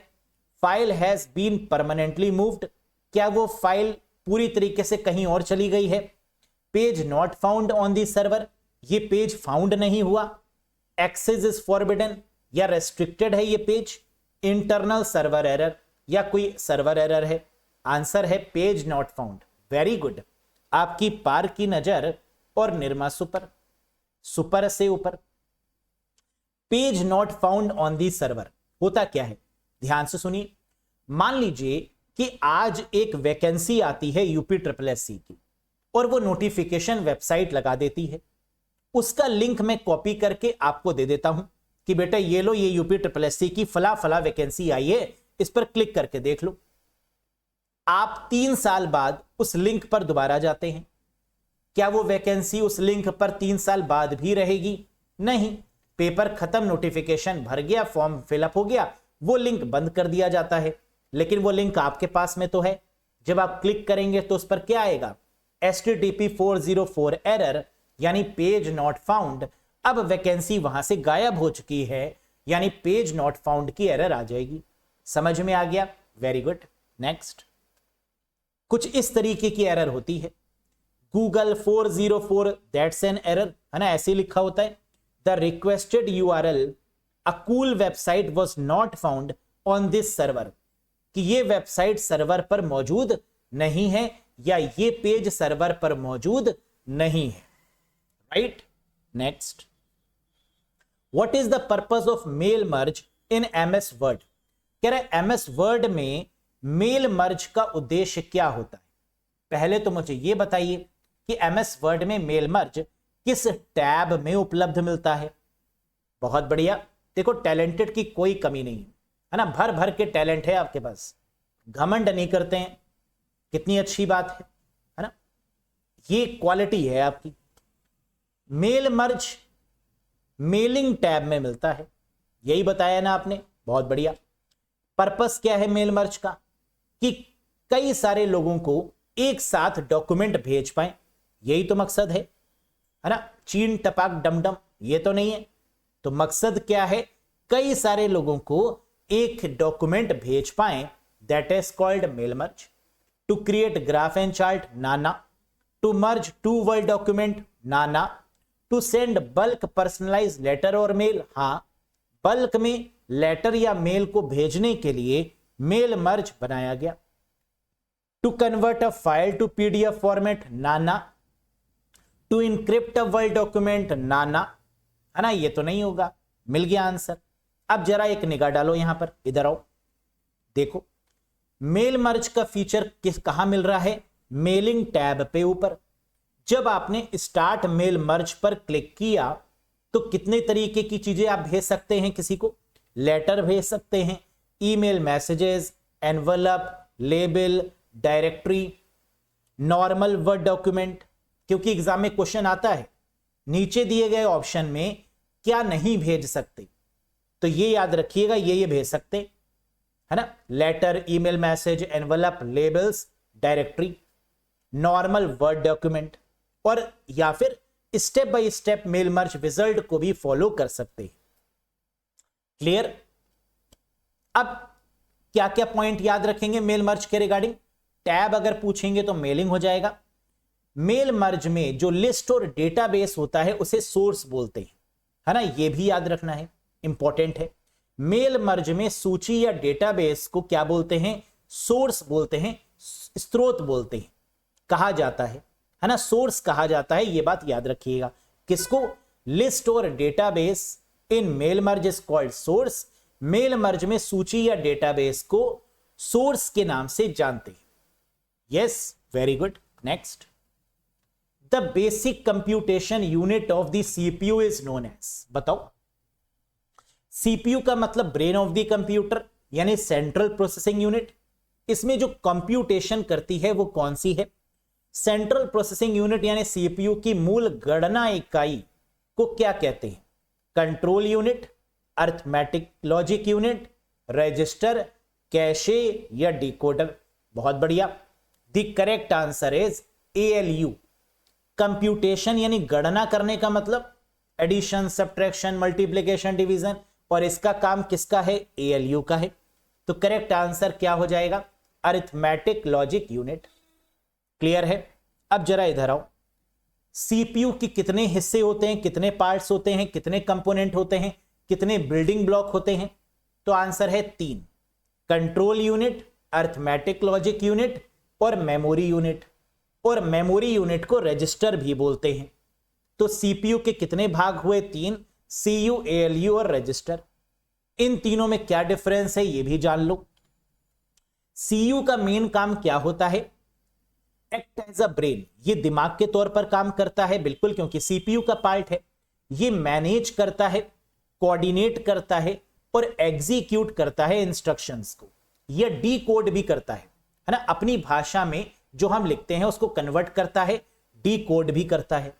[SPEAKER 1] File has been permanently moved, क्या वो फाइल पूरी तरीके से कहीं और चली गई है? Page not found on the server, ये पेज फाउंड नहीं हुआ। एक्सेस इज फॉरबिडन, या रेस्ट्रिक्टेड है ये पेज। इंटरनल सर्वर एरर, या कोई सर्वर एरर है। आंसर है page not found. Very good, आपकी पार की नजर और निर्मा सुपर, सुपर से ऊपर। Page not found on the server होता क्या है? ध्यान से सुनिए। मान लीजिए कि आज एक वैकेंसी आती है UPSSC की और वो नोटिफिकेशन वेबसाइट लगा देती है। उसका लिंक मैं कॉपी करके आपको दे देता हूं कि बेटा ये लो, ये UPSSC की फला फला वैकेंसी आई है, इस पर क्लिक करके देख लो। आप 3 साल बाद उस लिंक पर दोबारा जाते हैं, क्या वो वैकेंसी उस लिंक पर 3 साल बाद भी रहेगी? नहीं। पेपर खत्म, नोटिफिकेशन भर गया, फॉर्म फिलअप हो गया, वो लिंक बंद कर दिया जाता है। लेकिन वो लिंक आपके पास में तो है। जब आप क्लिक करेंगे तो उस पर क्या आएगा? HTTP 404 एरर, यानी पेज नॉट फाउंड। अब वैकेंसी वहां से गायब हो चुकी है, यानी पेज नॉट फाउंड की एरर आ जाएगी। समझ में आ गया? Very good. नेक्स्ट, कुछ इस तरीके की एरर होती है। Google 404 दैट्स एन एरर, है ना, ऐसे लिखा होता है। The requested URL a cool website was not found on this server, कि ये वेबसाइट सर्वर पर मौजूद नहीं है या ये पेज सर्वर पर मौजूद नहीं है। Right. Next, what is the purpose of mail merge in MS word? कह रहे MS वर्ड में मेल मर्ज का उद्देश्य क्या होता है? पहले तो मुझे यह बताइए कि MS वर्ड में मेल मर्ज किस टैब में उपलब्ध मिलता है? बहुत बढ़िया। देखो, टैलेंटेड की कोई कमी नहीं है ना, भर भर के टैलेंट है आपके पास, घमंड नहीं करते हैं, कितनी अच्छी बात है ना, ये क्वालिटी है आपकी। मेल मर्ज मेलिंग टैब में मिलता है, यही बताया ना आपने, बहुत बढ़िया। पर्पस क्या है मेल मर्ज का? कि कई सारे लोगों को एक साथ डॉक्यूमेंट भेज पाए, यही तो मकसद है ना। चीन टपाक डमडम ये तो नहीं है। तो मकसद क्या है? कई सारे लोगों को एक डॉक्यूमेंट भेज पाए, that is called mail merge. To create graph and chart, नाना। टू मर्ज 2 वर्ड डॉक्यूमेंट, नाना। To send bulk personalise letter और मेल, हां, बल्क में लेटर या मेल को भेजने के लिए मेल मर्ज बनाया गया। To convert a file to PDF format, नाना। To encrypt a word document, नाना, है ना, ये तो नहीं होगा। मिल गया आंसर। अब जरा एक निगाह डालो यहां पर, इधर आओ, देखो मेल मर्ज का फीचर कहां मिल रहा है? मेलिंग टैब पे ऊपर। जब आपने स्टार्ट मेल मर्ज पर क्लिक किया तो कितने तरीके की चीजें आप भेज सकते हैं किसी को? लेटर भेज सकते हैं, email messages, envelope, label, directory, normal word document. क्योंकि एग्जाम में क्वेश्चन आता है नीचे दिए गए ऑप्शन में क्या नहीं भेज सकते, तो ये याद रखिएगा, ये भेज सकते, है ना, letter, email message, envelope, labels, directory, normal word document, और या फिर step by step mail merge result को भी फॉलो कर सकते हैं। क्लियर? अब क्या क्या पॉइंट याद रखेंगे मेल मर्ज के रिगार्डिंग? टैब अगर पूछेंगे तो मेलिंग हो जाएगा। मेल मर्ज में जो लिस्ट और डेटाबेस होता है उसे सोर्स बोलते हैं, है ना, यह भी याद रखना है, इंपॉर्टेंट है। मेल मर्ज में सूची या डेटाबेस को क्या बोलते हैं? सोर्स बोलते हैं, स्रोत बोलते हैं, कहा जाता है ना, सोर्स कहा जाता है। यह बात याद रखिएगा। किसको? लिस्ट और database in mail merge is called source. Mail merge में सूची या डेटाबेस को सोर्स के नाम से जानते हैं। Yes, very good. Next, the basic computation unit of the CPU is known as. बताओ, सीपीयू का मतलब ब्रेन ऑफ द कंप्यूटर यानी सेंट्रल प्रोसेसिंग यूनिट। इसमें जो कंप्यूटेशन करती है वो कौन सी है? सेंट्रल प्रोसेसिंग यूनिट यानी सीपीयू की मूल गणना इकाई को क्या कहते हैं? Control unit, arithmetic logic unit, register, cache या डिकोडर? बहुत बढ़िया। The correct answer is ALU. Computation यानी गणना करने का मतलब एडिशन, सब्ट्रैक्शन, मल्टीप्लिकेशन, डिवीजन, और इसका काम किसका है? एएलयू का है। तो करेक्ट आंसर क्या हो जाएगा? Arithmetic logic unit. क्लियर है? अब जरा इधर आओ। सीपीयू के कितने हिस्से होते हैं, कितने पार्ट्स होते हैं, कितने कंपोनेंट होते हैं, कितने बिल्डिंग ब्लॉक होते हैं? तो आंसर है 3। Control unit, arithmetic logic unit और मेमोरी यूनिट। और मेमोरी यूनिट को रजिस्टर भी बोलते हैं। तो सीपीयू के कितने भाग हुए? 3, सीयू, एएलयू और रजिस्टर। इन तीनों में क्या डिफरेंस है ये भी जान लो। सीयू का मेन काम क्या होता है? एक्ट एज अ ब्रेन, ये दिमाग के तौर पर काम करता है, बिल्कुल, क्योंकि सीपीयू का पार्ट है। ये मैनेज करता है, कोऑर्डिनेट करता है और एग्जीक्यूट करता है इंस्ट्रक्शंस को। यह डी कोड भी करता है ना, अपनी भाषा में जो हम लिखते हैं उसको कन्वर्ट करता है, डी कोड भी करता है।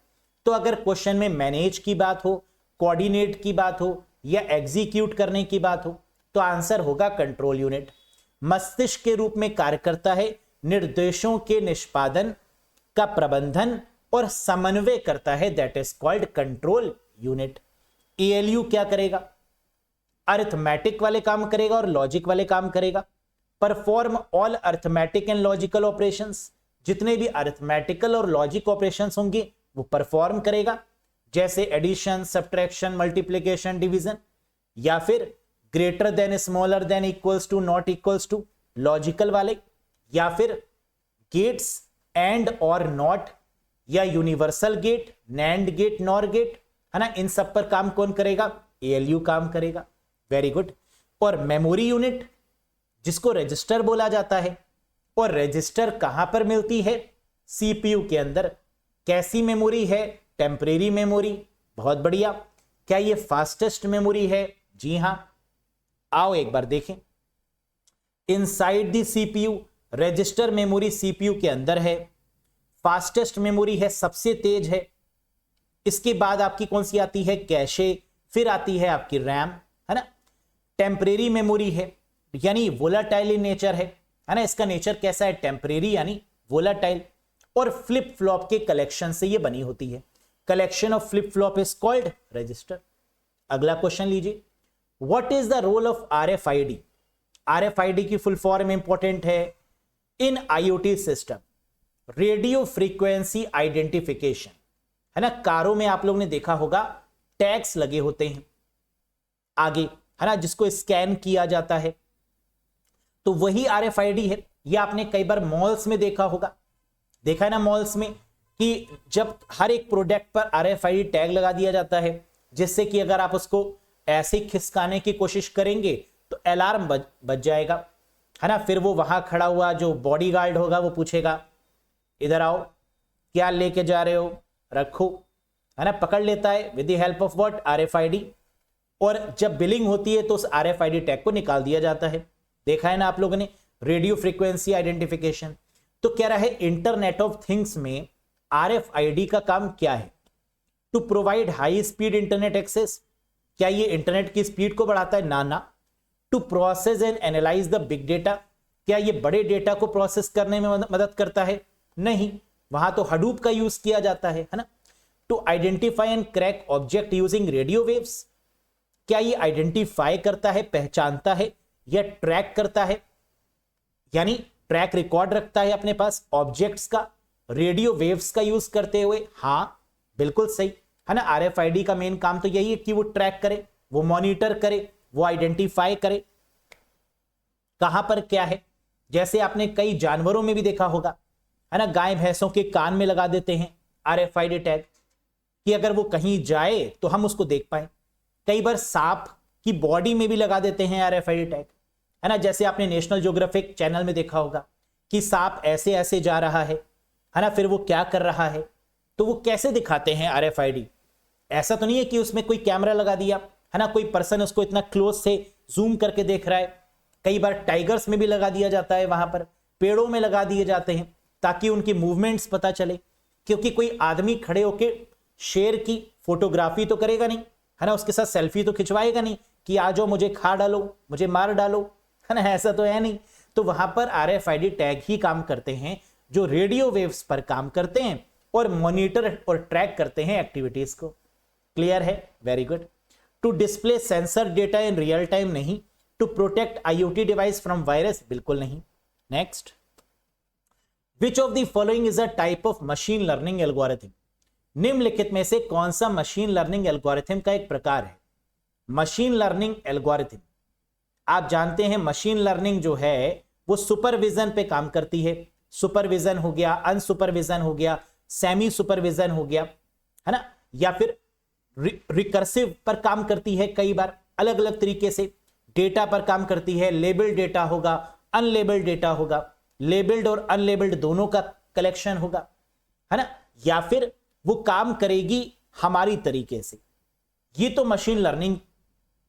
[SPEAKER 1] तो अगर क्वेश्चन में मैनेज की बात हो, कोऑर्डिनेट की बात हो या एग्जीक्यूट करने की बात हो तो आंसर होगा कंट्रोल यूनिट। मस्तिष्क के रूप में कार्य करता है, निर्देशों के निष्पादन का प्रबंधन और समन्वय करता है, that is called control unit. ALU क्या करेगा? अरिथमेटिक वाले काम करेगा और लॉजिक वाले काम करेगा। Perform all arithmetic and logical operations, जितने भी अरिथमेटिकल और लॉजिक ऑपरेशंस होंगे वो परफॉर्म करेगा, जैसे एडिशन, सब्ट्रैक्शन, मल्टीप्लिकेशन, डिवीजन, या फिर greater than, smaller than, equals to, not equals to, logical वाले, या फिर गेट्स, एंड और नॉट, या universal gate, NAND gate, NOR gate, है ना, इन सब पर काम कौन करेगा? एएलयू काम करेगा। Very good. और मेमोरी यूनिट जिसको रजिस्टर बोला जाता है, और रजिस्टर कहां पर मिलती है? सीपीयू के अंदर। कैसी मेमोरी है? Temporary memory. बहुत बढ़िया। क्या ये फास्टेस्ट मेमोरी है? जी हां। आओ एक बार देखें। Inside the CPU register memory CPU के अंदर है, फास्टेस्ट मेमोरी है, सबसे तेज है। इसके बाद आपकी कौन सी आती है? कैशे। फिर आती है आपकी रैम, है ना। टेम्परेरी मेमोरी है यानी वोलाटाइल इन नेचर है ना, इसका नेचर कैसा है? टेम्परेरी यानी वोलाटाइल। और फ्लिप फ्लॉप के कलेक्शन से ये बनी होती है। Collection of flip flop is called register. अगला क्वेश्चन लीजिए। What is the role of RFID? RFID की फुल फॉर्म इंपॉर्टेंट है। In IoT system, radio frequency identification, है ना। कारों में आप लोग ने देखा होगा टैग्स लगे होते हैं आगे, है ना, जिसको स्कैन किया जाता है, तो वही आरएफआईडी है। ये आपने कई बार मॉल्स में देखा होगा, देखा है ना मॉल्स में, कि जब हर एक प्रोडक्ट पर आरएफआईडी टैग लगा दिया जाता है, जिससे कि अगर आप उसको ऐसे खिसकाने की कोशिश करेंगे तो अलार्म बज जाएगा, है ना। फिर वो वहां खड़ा हुआ जो बॉडीगार्ड होगा वो पूछेगा, इधर आओ, क्या लेके जा रहे हो, रखो, है ना। पकड़ लेता है with the help of what? RFID. और जब बिलिंग होती है तो उस आरएफआईडी टैग को निकाल दिया जाता है। देखा है ना आप लोगों ने, रेडियो फ्रीक्वेंसी आइडेंटिफिकेशन। तो कह रहा है इंटरनेट ऑफ थिंग्स में आरएफआईडी का काम क्या है? To provide high speed internet access. क्या ये इंटरनेट की स्पीड को बढ़ाता है? ना ना। To process and analyse the big data. क्या ये बड़े डेटा को प्रोसेस करने में मदद करता है? नहीं, वहां तो हडूप का यूज किया जाता है ना। To identify and crack object using radio waves. क्या ये आइडेंटिफाई करता है, पहचानता है, या ट्रैक करता है, यानी ट्रैक रिकॉर्ड रखता है अपने पास ऑब्जेक्ट्स का रेडियो वेव्स का यूज करते हुए? हां, बिल्कुल सही है ना। आरएफआईडी का मेन काम तो यही है कि वो ट्रैक करे, वो मॉनिटर करे, वो आइडेंटिफाई करे कहां पर क्या है। जैसे आपने कई जानवरों में भी देखा होगा, है ना, गाय भैंसों के कान में लगा देते हैं आरएफआईडी टैग कि अगर वो कहीं जाए तो हम उसको देख पाए। कई बार सांप की बॉडी में भी लगा देते हैं आरएफआईडी टैग, है ना। जैसे आपने नेशनल ज्योग्राफिक चैनल में देखा होगा कि सांप ऐसे ऐसे जा रहा है ना, फिर वो क्या कर रहा है, तो वो कैसे दिखाते हैं आरएफआईडी। ऐसा तो नहीं है कि उसमें कोई कैमरा लगा दिया, है ना, कोई पर्सन उसको इतना क्लोज से जूम करके देख रहा है। कई बार टाइगर्स में भी लगा दिया जाता है, वहां पर पेड़ों में लगा दिए जाते हैं ताकि उनकी मूवमेंट्स पता चले, क्योंकि कोई आदमी खड़े होके शेर की फोटोग्राफी तो करेगा नहीं, है ना, उसके साथ सेल्फी तो खिंचवाएगा नहीं कि आ जाओ मुझे खा डालो, मुझे मार डालो, है ना, ऐसा तो है नहीं। तो वहां पर आरएफआईडी टैग ही काम करते हैं जो रेडियो वेव्स पर काम करते हैं और मॉनिटर और ट्रैक करते हैं एक्टिविटीज को। क्लियर है? Very good. To display sensor data in real time नहीं। To protect IoT device from virus, बिल्कुल नहीं। Next, which of the following is a type of machine learning algorithm. निम्नलिखित में से कौन सा मशीन लर्निंग एल्गोरिथम का एक प्रकार है? मशीन लर्निंग एल्गोरिथम, आप जानते हैं मशीन लर्निंग जो है वो सुपरविजन पे काम करती है। सुपरविजन हो गया, अनसुपरविजन हो गया, सेमी सुपरविजन हो गया, है ना, या फिर रिकर्सिव पर काम करती है। कई बार अलग अलग तरीके से डेटा पर काम करती है। लेबल्ड डेटा होगा, अनलेबल्ड डेटा होगा, लेबल्ड और अनलेबल्ड दोनों का कलेक्शन होगा, है ना, या फिर वो काम करेगी हमारी तरीके से। ये तो मशीन लर्निंग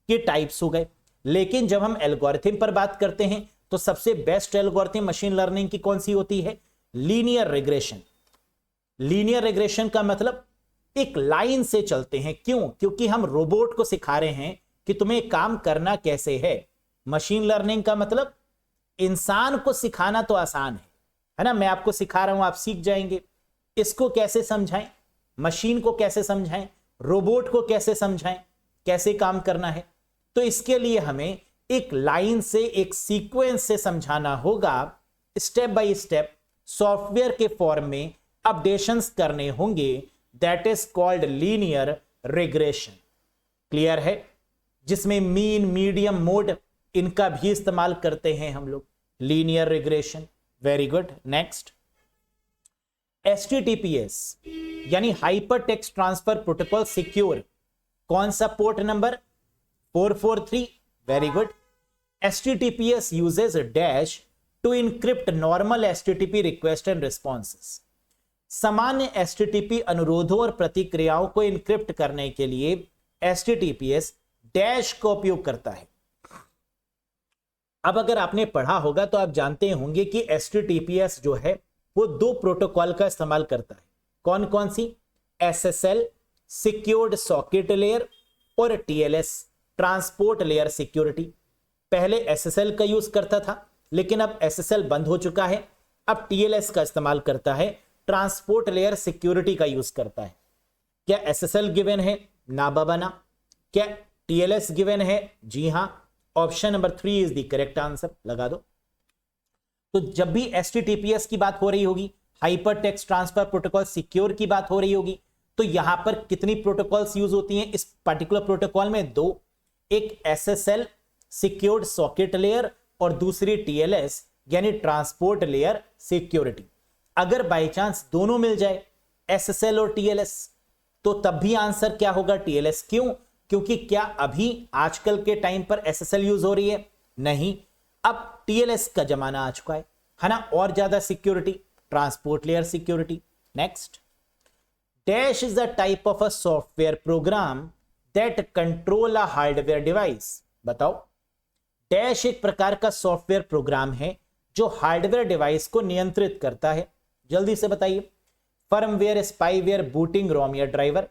[SPEAKER 1] के टाइप्स हो गए। लेकिन जब हम एल्गोरिथम पर बात करते हैं तो सबसे बेस्ट एल्गोरिथम मशीन लर्निंग की कौन सी होती है? Linear regression. लीनियर रिग्रेशन का मतलब एक लाइन से चलते हैं। क्यों? क्योंकि हम रोबोट को सिखा रहे हैं कि तुम्हें काम करना कैसे है। मशीन लर्निंग का मतलब इंसान को सिखाना तो आसान है ना, मैं आपको सिखा रहा हूं, आप सीख जाएंगे। इसको कैसे समझाएं, मशीन को कैसे समझाएं, रोबोट को कैसे समझाएं, कैसे काम करना है। तो इसके लिए हमें एक लाइन से, एक सीक्वेंस से समझाना होगा। स्टेप बाय स्टेप सॉफ्टवेयर के फॉर्म में अपडेशंस करने होंगे। That is called linear regression. Clear है? जिसमें मीन, मीडियम, मोड इनका भी इस्तेमाल करते हैं हम लोग। Linear regression. Very good. Next, HTTPS यानी hyper text transfer protocol secure कौन सा port number? 443। Very good. HTTPS uses dash to encrypt normal HTTP request and responses। सामान्य HTTP अनुरोधों और प्रतिक्रियाओं को इनक्रिप्ट करने के लिए HTTPS डैश का उपयोग करता है। अब अगर आपने पढ़ा होगा तो आप जानते होंगे कि HTTPS जो है वो दो प्रोटोकॉल का इस्तेमाल करता है। कौन कौन सी? SSL सिक्योर्ड सॉकेट लेयर और TLS ट्रांसपोर्ट लेयर सिक्योरिटी। पहले SSL का यूज करता था, लेकिन अब SSL बंद हो चुका है। अब TLS का इस्तेमाल करता है, ट्रांसपोर्ट लेयर सिक्योरिटी का यूज करता है। क्या SSL गिवन है? ना बाबा ना। क्या TLS गिवन है? जी हां। Option number 3 is the correct answer. लगा दो। तो जब भी HTTPS की बात हो रही होगी, hyper text transfer protocol secure की बात हो रही होगी, तो यहां पर कितनी प्रोटोकॉल्स यूज होती हैं? इस पर्टिकुलर प्रोटोकॉल में दो, एक SSL सिक्योर्ड सॉकेट लेयर और दूसरी TLS यानी ट्रांसपोर्ट लेयर सिक्योरिटी। अगर बाय चांस दोनों मिल जाए, SSL और TLS, तो तब भी आंसर क्या होगा? TLS। क्यों? क्योंकि क्या अभी आजकल के टाइम पर SSL यूज हो रही है? नहीं, अब TLS का जमाना आ चुका है ना, और ज्यादा security, transport layer security. Next, dash is the type of a software program that control a hardware device. बताओ, डैश एक प्रकार का सॉफ्टवेयर प्रोग्राम है जो हार्डवेयर डिवाइस को नियंत्रित करता है। जल्दी से बताइए। फर्मवेयर, स्पाईवेयर, बूटिंग, रोम या ड्राइवर।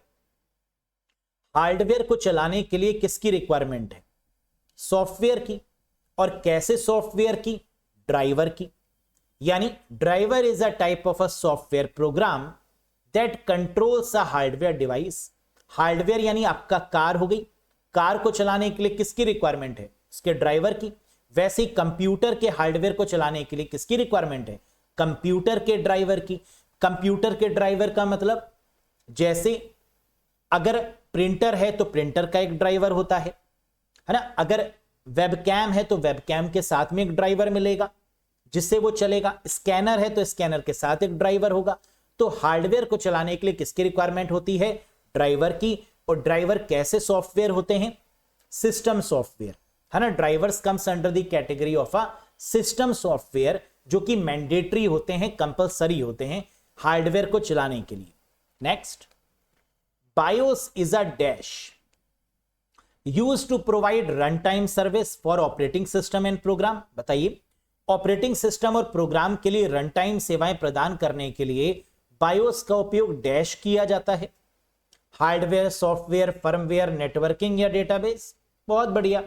[SPEAKER 1] हार्डवेयर को चलाने के लिए किसकी रिक्वायरमेंट है? सॉफ्टवेयर की। और कैसे सॉफ्टवेयर की? ड्राइवर की। यानी driver is a type of a software program that controls a hardware device. Hardware यानी आपका कार हो गई, कार को चलाने के लिए किसकी रिक्वायरमेंट है? इसके ड्राइवर की। वैसे ही कंप्यूटर के हार्डवेयर को चलाने के लिए किसकी रिक्वायरमेंट है? कंप्यूटर के ड्राइवर की। कंप्यूटर के ड्राइवर का मतलब जैसे अगर प्रिंटर है तो प्रिंटर का एक ड्राइवर होता है ना। अगर वेबकैम है तो वेबकैम के साथ में एक ड्राइवर मिलेगा जिससे वो चलेगा। स्कैनर है तो स्कैनर के साथ एक ड्राइवर होगा। तो हार्डवेयर को चलाने के लिए किसकी रिक्वायरमेंट होती है? ड्राइवर की। और ड्राइवर कैसे सॉफ्टवेयर होते हैं? सिस्टम सॉफ्टवेयर, है ना। Drivers comes under the category of a system software, जो कि मैंडेटरी होते हैं, कंपलसरी होते हैं हार्डवेयर को चलाने के लिए। Next, BIOS is a dash used to provide run time service for operating system and program. बताइए, ऑपरेटिंग सिस्टम और प्रोग्राम के लिए रन टाइम सेवाएं प्रदान करने के लिए बायोस का उपयोग डैश किया जाता है। हार्डवेयर, सॉफ्टवेयर, फर्मवेयर, नेटवर्किंग या डेटाबेस। बहुत बढ़िया।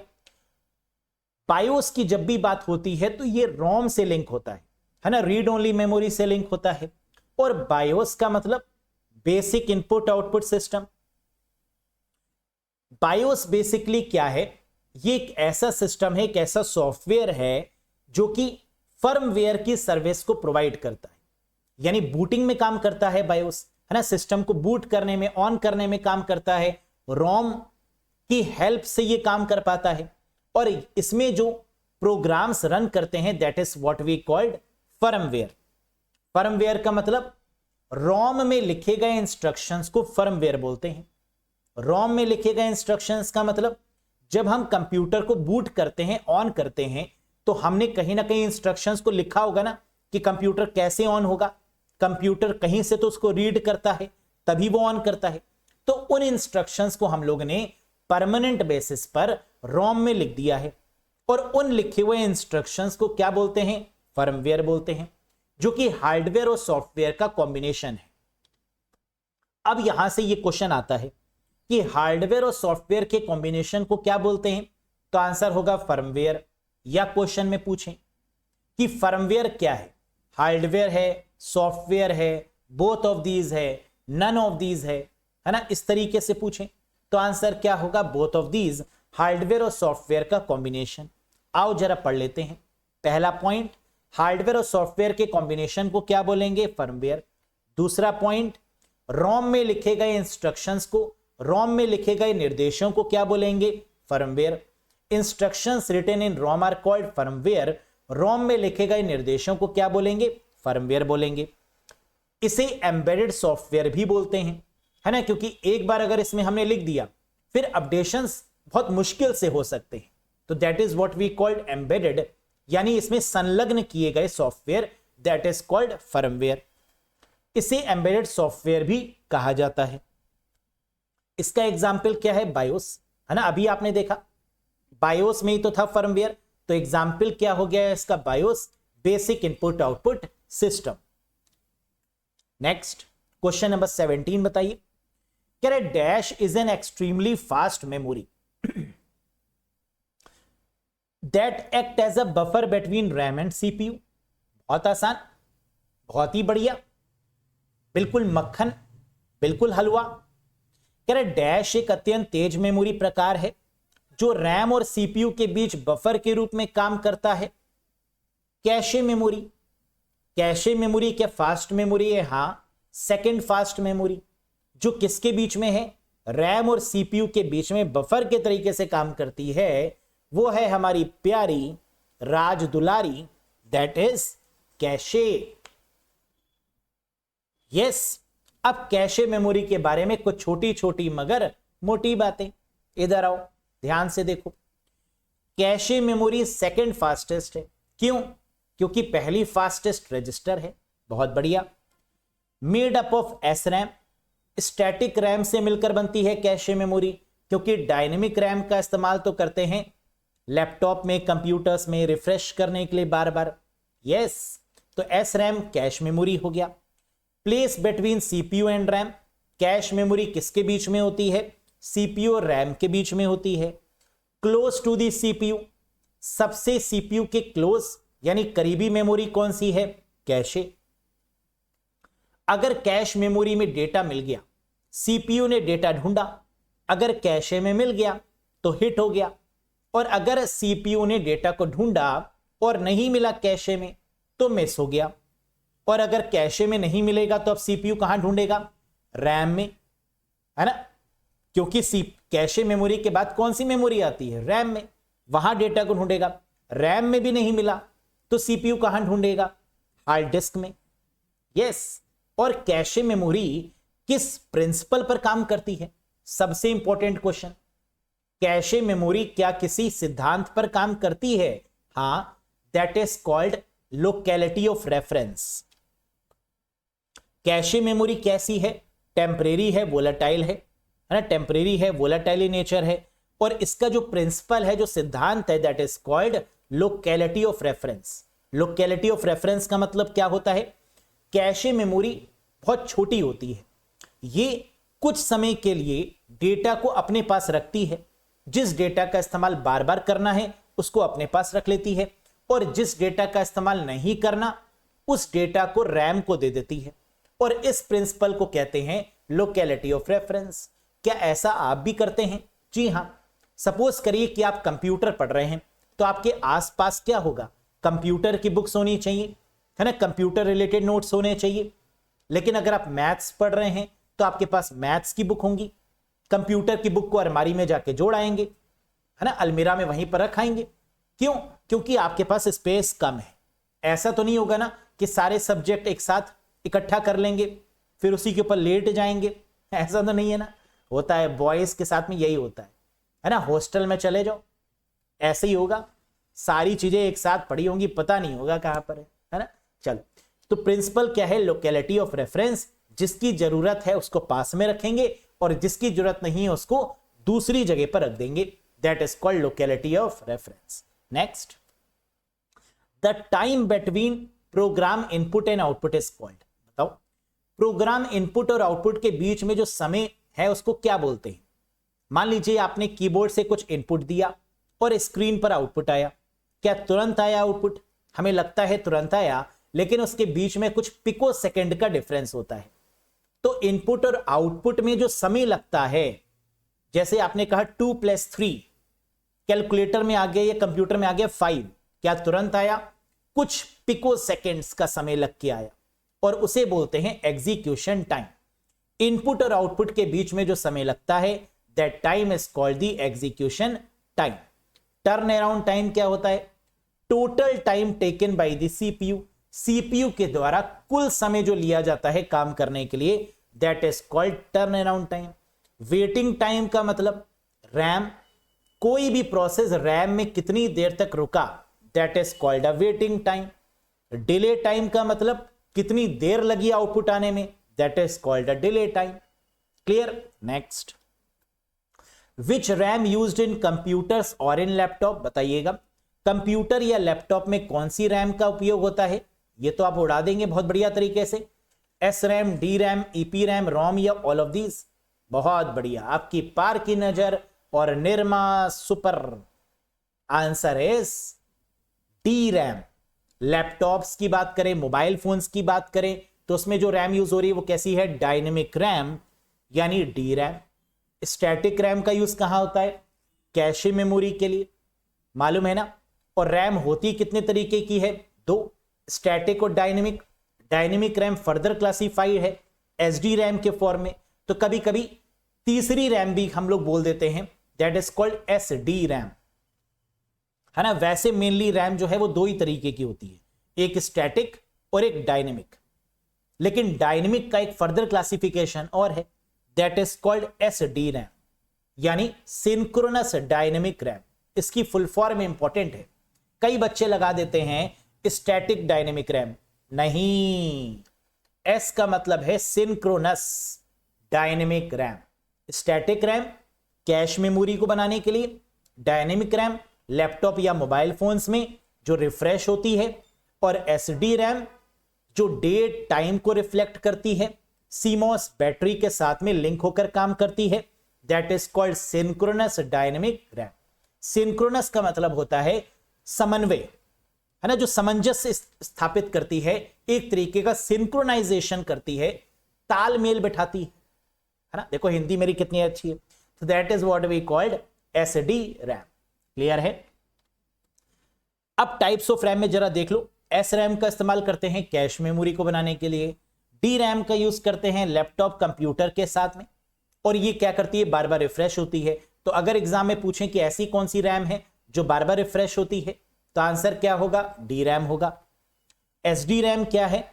[SPEAKER 1] बायोस की जब भी बात होती है तो ये रोम से लिंक होता है ना, रीड ओनली मेमोरी से लिंक होता है। और बायोस का मतलब basic input output system. BIOS basically क्या है? ये एक ऐसा सिस्टम है, एक ऐसा सॉफ्टवेयर है जो कि फर्मवेयर की सर्विस को प्रोवाइड करता है, यानी बूटिंग में काम करता है बायोस, है ना। सिस्टम को बूट करने में, ऑन करने में काम करता है। रोम की हेल्प से ये काम कर पाता है। और इसमें जो प्रोग्राम्स रन करते हैं that is what we called firmware. Firmware का मतलब रोम में लिखे गए इंस्ट्रक्शंस को फर्मवेयर बोलते हैं। रोम में लिखे गए इंस्ट्रक्शंस का मतलब जब हम कंप्यूटर को बूट करते हैं, ऑन करते हैं, तो हमने कहीं ना कहीं इंस्ट्रक्शंस को लिखा होगा ना कि कंप्यूटर कैसे ऑन होगा। कंप्यूटर कहीं से तो उसको रीड करता है तभी वो ऑन करता है। तो उन इंस्ट्रक्शंस को हम लोग ने परमानेंट बेसिस पर रोम में लिख दिया है। और उन लिखे हुए इंस्ट्रक्शंस को क्या बोलते हैं? फर्मवेयर बोलते हैं, जो कि हार्डवेयर और सॉफ्टवेयर का कॉम्बिनेशन है। अब यहां से ये क्वेश्चन आता है कि हार्डवेयर और सॉफ्टवेयर के कॉम्बिनेशन को क्या बोलते हैं? तो आंसर होगा फर्मवेयर। या क्वेश्चन में पूछें कि फर्मवेयर क्या है? हार्डवेयर है, सॉफ्टवेयर है, बोथ ऑफ दीज है, नन ऑफ दीज है ना। इस तरीके से पूछें तो आंसर क्या होगा? बोथ ऑफ दीज, हार्डवेयर और सॉफ्टवेयर का कॉम्बिनेशन। आओ जरा पढ़ लेते हैं। पहला पॉइंट, हार्डवेयर और सॉफ्टवेयर के कॉम्बिनेशन को क्या बोलेंगे? फर्मवेयर। दूसरा पॉइंट, रोम में लिखे गए इंस्ट्रक्शंस को, रोम में लिखे गए निर्देशों को क्या बोलेंगे? Firmware. Instructions written in ROM are called firmware. ROM में लिखे गए निर्देशों को क्या बोलेंगे? फर्मवेयर बोलेंगे। इसे एम्बेडेड सॉफ्टवेयर भी बोलते हैं, है ना, क्योंकि एक बार अगर इसमें हमने लिख दिया फिर अपडेशंस बहुत मुश्किल से हो सकते हैं। तो that is what we called embedded, यानी इसमें संलग्न किए गए software, that is called firmware. इसे एम्बेडेड सॉफ्टवेयर भी कहा जाता है। इसका एग्जाम्पल क्या है? बायोस, है ना। अभी आपने देखा बायोस में ही तो था फर्मवेयर, तो एग्जाम्पल क्या हो गया है इसका? BIOS, basic input output system. Next, question number 17 बताइए। क्या dash is an extremely fast memory that act as a buffer between RAM and CPU. बहुत आसान, बहुत ही बढ़िया, बिल्कुल मक्खन, बिल्कुल हलवा। कह रहे डैश एक अत्यंत तेज मेमोरी प्रकार है जो रैम और सीपीयू के बीच बफर के रूप में काम करता है। कैशे मेमोरी, कैशे मेमोरी क्या फास्ट मेमोरी है? हां, सेकंड फास्ट मेमोरी, जो किसके बीच में है? रैम और सीपीयू के बीच में बफर के तरीके से काम करती है। वो है हमारी प्यारी राज दुलारी, दैट इज कैशे। यस, अब कैशे मेमोरी के बारे में कुछ छोटी छोटी मगर मोटी बातें। इधर आओ, ध्यान से देखो। कैशे मेमोरी सेकंड फास्टेस्ट है। क्यों? क्योंकि पहली फास्टेस्ट रजिस्टर है। बहुत बढ़िया। Made up of S RAM, static RAM से मिलकर बनती है कैशे मेमोरी, क्योंकि डायनेमिक रैम का इस्तेमाल तो करते हैं लैपटॉप में, कंप्यूटर्स में रिफ्रेश करने के लिए बार बार। यस, तो एस रैम कैश मेमोरी हो गया। Place between CPU and RAM, cache memory किसके बीच में होती है? सीपीयू और रैम के बीच में होती है। क्लोज टू दी सीपीयू, सबसे सीपीयू के क्लोज यानी करीबी मेमोरी कौन सी है? कैशे। अगर कैश मेमोरी में डेटा मिल गया, सीपीयू ने डेटा ढूंढा, अगर कैशे में मिल गया तो हिट हो गया, और अगर सीपीयू ने डेटा को ढूंढा और नहीं मिला कैशे में तो मिस हो गया। और अगर कैशे में नहीं मिलेगा तो अब सीपीयू कहां ढूंढेगा? रैम में, है ना, क्योंकि कैशे मेमोरी के बाद कौन सी मेमोरी आती है? रैम में, वहां डेटा को ढूंढेगा। रैम में भी नहीं मिला तो सीपीयू कहां ढूंढेगा? हार्ड डिस्क में। यस, और कैशे मेमोरी किस प्रिंसिपल पर काम करती है? सबसे इंपॉर्टेंट क्वेश्चन, कैशे मेमोरी क्या किसी सिद्धांत पर काम करती है? हां, that is called locality of reference. Cache memory कैसी है? टेम्परेरी है, वोलेटाइल है ना, टेम्परेरी है, वोलेटाइल नेचर है, और इसका जो प्रिंसिपल है, जो सिद्धांत है, that is called locality of reference. Locality of reference का मतलब क्या होता है? कैशे मेमोरी बहुत छोटी होती है, ये कुछ समय के लिए डेटा को अपने पास रखती है। जिस डेटा का इस्तेमाल बार बार करना है उसको अपने पास रख लेती है, और जिस डेटा का इस्तेमाल नहीं करना उस डेटा को रैम को दे देती है, और इस प्रिंसिपल को कहते हैं लोकेलिटी ऑफ रेफरेंस। क्या ऐसा आप भी करते हैं? जी हां। सपोज करिए कि आप कंप्यूटर पढ़ रहे हैं, तो आपके आसपास क्या होगा? कंप्यूटर की बुक्स होनी चाहिए, है ना, कंप्यूटर रिलेटेड नोट्स होने चाहिए। लेकिन अगर आप मैथ्स पढ़ रहे हैं तो आपके पास मैथ्स की बुक होंगी। कंप्यूटर की बुक को अलमारी में जाके जोड़ आएंगे, है ना, अलमीरा में वहीं पर रखाएंगे। क्यों? क्योंकि आपके पास स्पेस कम है। ऐसा तो नहीं होगा ना कि सारे सब्जेक्ट एक साथ इकट्ठा कर लेंगे फिर उसी के ऊपर लेट जाएंगे, ऐसा तो नहीं है ना। होता है, बॉयज के साथ में यही होता है ना, हॉस्टल में चले जाओ ऐसे ही होगा, सारी चीजें एक साथ पड़ी होंगी, पता नहीं होगा कहां पर है ना। चलो, तो प्रिंसिपल क्या है? Locality of reference. जिसकी जरूरत है उसको पास में रखेंगे और जिसकी जरूरत नहीं है उसको दूसरी जगह पर रख देंगे, that is called locality of reference. Next, the time between program input and output is called. बताओ, प्रोग्राम इनपुट और आउटपुट के बीच में जो समय है उसको क्या बोलते हैं? मान लीजिए आपने कीबोर्ड से कुछ इनपुट दिया और स्क्रीन पर आउटपुट आया, क्या तुरंत आया आउटपुट? हमें लगता है तुरंत आया, लेकिन उसके बीच में कुछ पिको सेकंड का डिफरेंस होता है। तो इनपुट और आउटपुट में जो समय लगता है, जैसे आपने कहा 2 + 3, कैलकुलेटर में आ गया या कंप्यूटर में आ गया 5, क्या तुरंत आया? कुछ पिको सेकेंड्स का समय लग के आया, और उसे बोलते हैं एग्जीक्यूशन टाइम। इनपुट और आउटपुट के बीच में जो समय लगता है, that time is called the execution time. Turn around time क्या होता है? Total time taken by the CPU, CPU के द्वारा कुल समय जो लिया जाता है काम करने के लिए, that is called turn around time. Waiting time का मतलब रैम, कोई भी प्रोसेस रैम में कितनी देर तक रुका, that is called a waiting time. Delay time का मतलब कितनी देर लगी आउटपुट आने में, that is called a delay time. Clear? Next, which RAM used in computers और इन लैपटॉप? बताइएगा, कंप्यूटर या लैपटॉप में कौन सी रैम का उपयोग होता है? ये तो आप उड़ा देंगे बहुत बढ़िया तरीके से। S RAM, D RAM, EP RAM, ROM या ऑल ऑफ दीज? बहुत बढ़िया, आपकी पार की नजर और Nirma super. Answer is D RAM. Laptops की बात करें, मोबाइल फोन्स की बात करें, तो उसमें जो रैम यूज हो रही है वो कैसी है? डायनेमिक रैम, यानी डी रैम। स्टैटिक रैम का यूज कहां होता है? कैशे मेमोरी के लिए, मालूम है ना। और रैम होती कितने तरीके की है? 2, स्टैटिक और dynamic. Dynamic RAM further classified है एसडी रैम के फॉर्म में, तो कभी कभी तीसरी रैम भी हम लोग बोल देते हैं, that is called SD RAM, है ना। वैसे मेनली रैम जो है वो 2 ही तरीके की होती है, एक स्टैटिक और एक डायनेमिक। लेकिन डायनेमिक का एक फर्दर क्लासिफिकेशन और है, that is called SD RAM, यानी सिंक्रोनस डायनेमिक रैम। इसकी फुल फॉर्म इंपॉर्टेंट है, कई बच्चे लगा देते हैं स्टैटिक डायनेमिक रैम। नहीं, एस का मतलब है synchronous dynamic RAM. Static RAM cache memory को बनाने के लिए, डायनेमिक रैम लैपटॉप या मोबाइल फोन्स में जो रिफ्रेश होती है, और एसडी रैम जो डेट टाइम को रिफ्लेक्ट करती है, सीमॉस बैटरी के साथ में लिंक होकर काम करती है, that is called synchronous dynamic RAM. Synchronous का मतलब होता है समन्वय, है ना, जो सामंजस्य स्थापित करती है, एक तरीके का सिंक्रोनाइजेशन करती है, तालमेल बिठाती है ना। देखो हिंदी मेरी कितनी अच्छी है। तो that is what we called SD RAM. Clear है। अब टाइप्स ऑफ रैम में जरा देख लो। एस रैम का इस्तेमाल करते हैं कैश मेमोरी को बनाने के लिए, डी रैम का यूज करते हैं लैपटॉप कंप्यूटर के साथ में, और ये क्या करती है, बार बार रिफ्रेश होती है। तो अगर एग्जाम में पूछें कि ऐसी कौन सी रैम है जो बार बार रिफ्रेश होती है, तो आंसर क्या होगा, डी रैम होगा। एसडी रैम क्या है,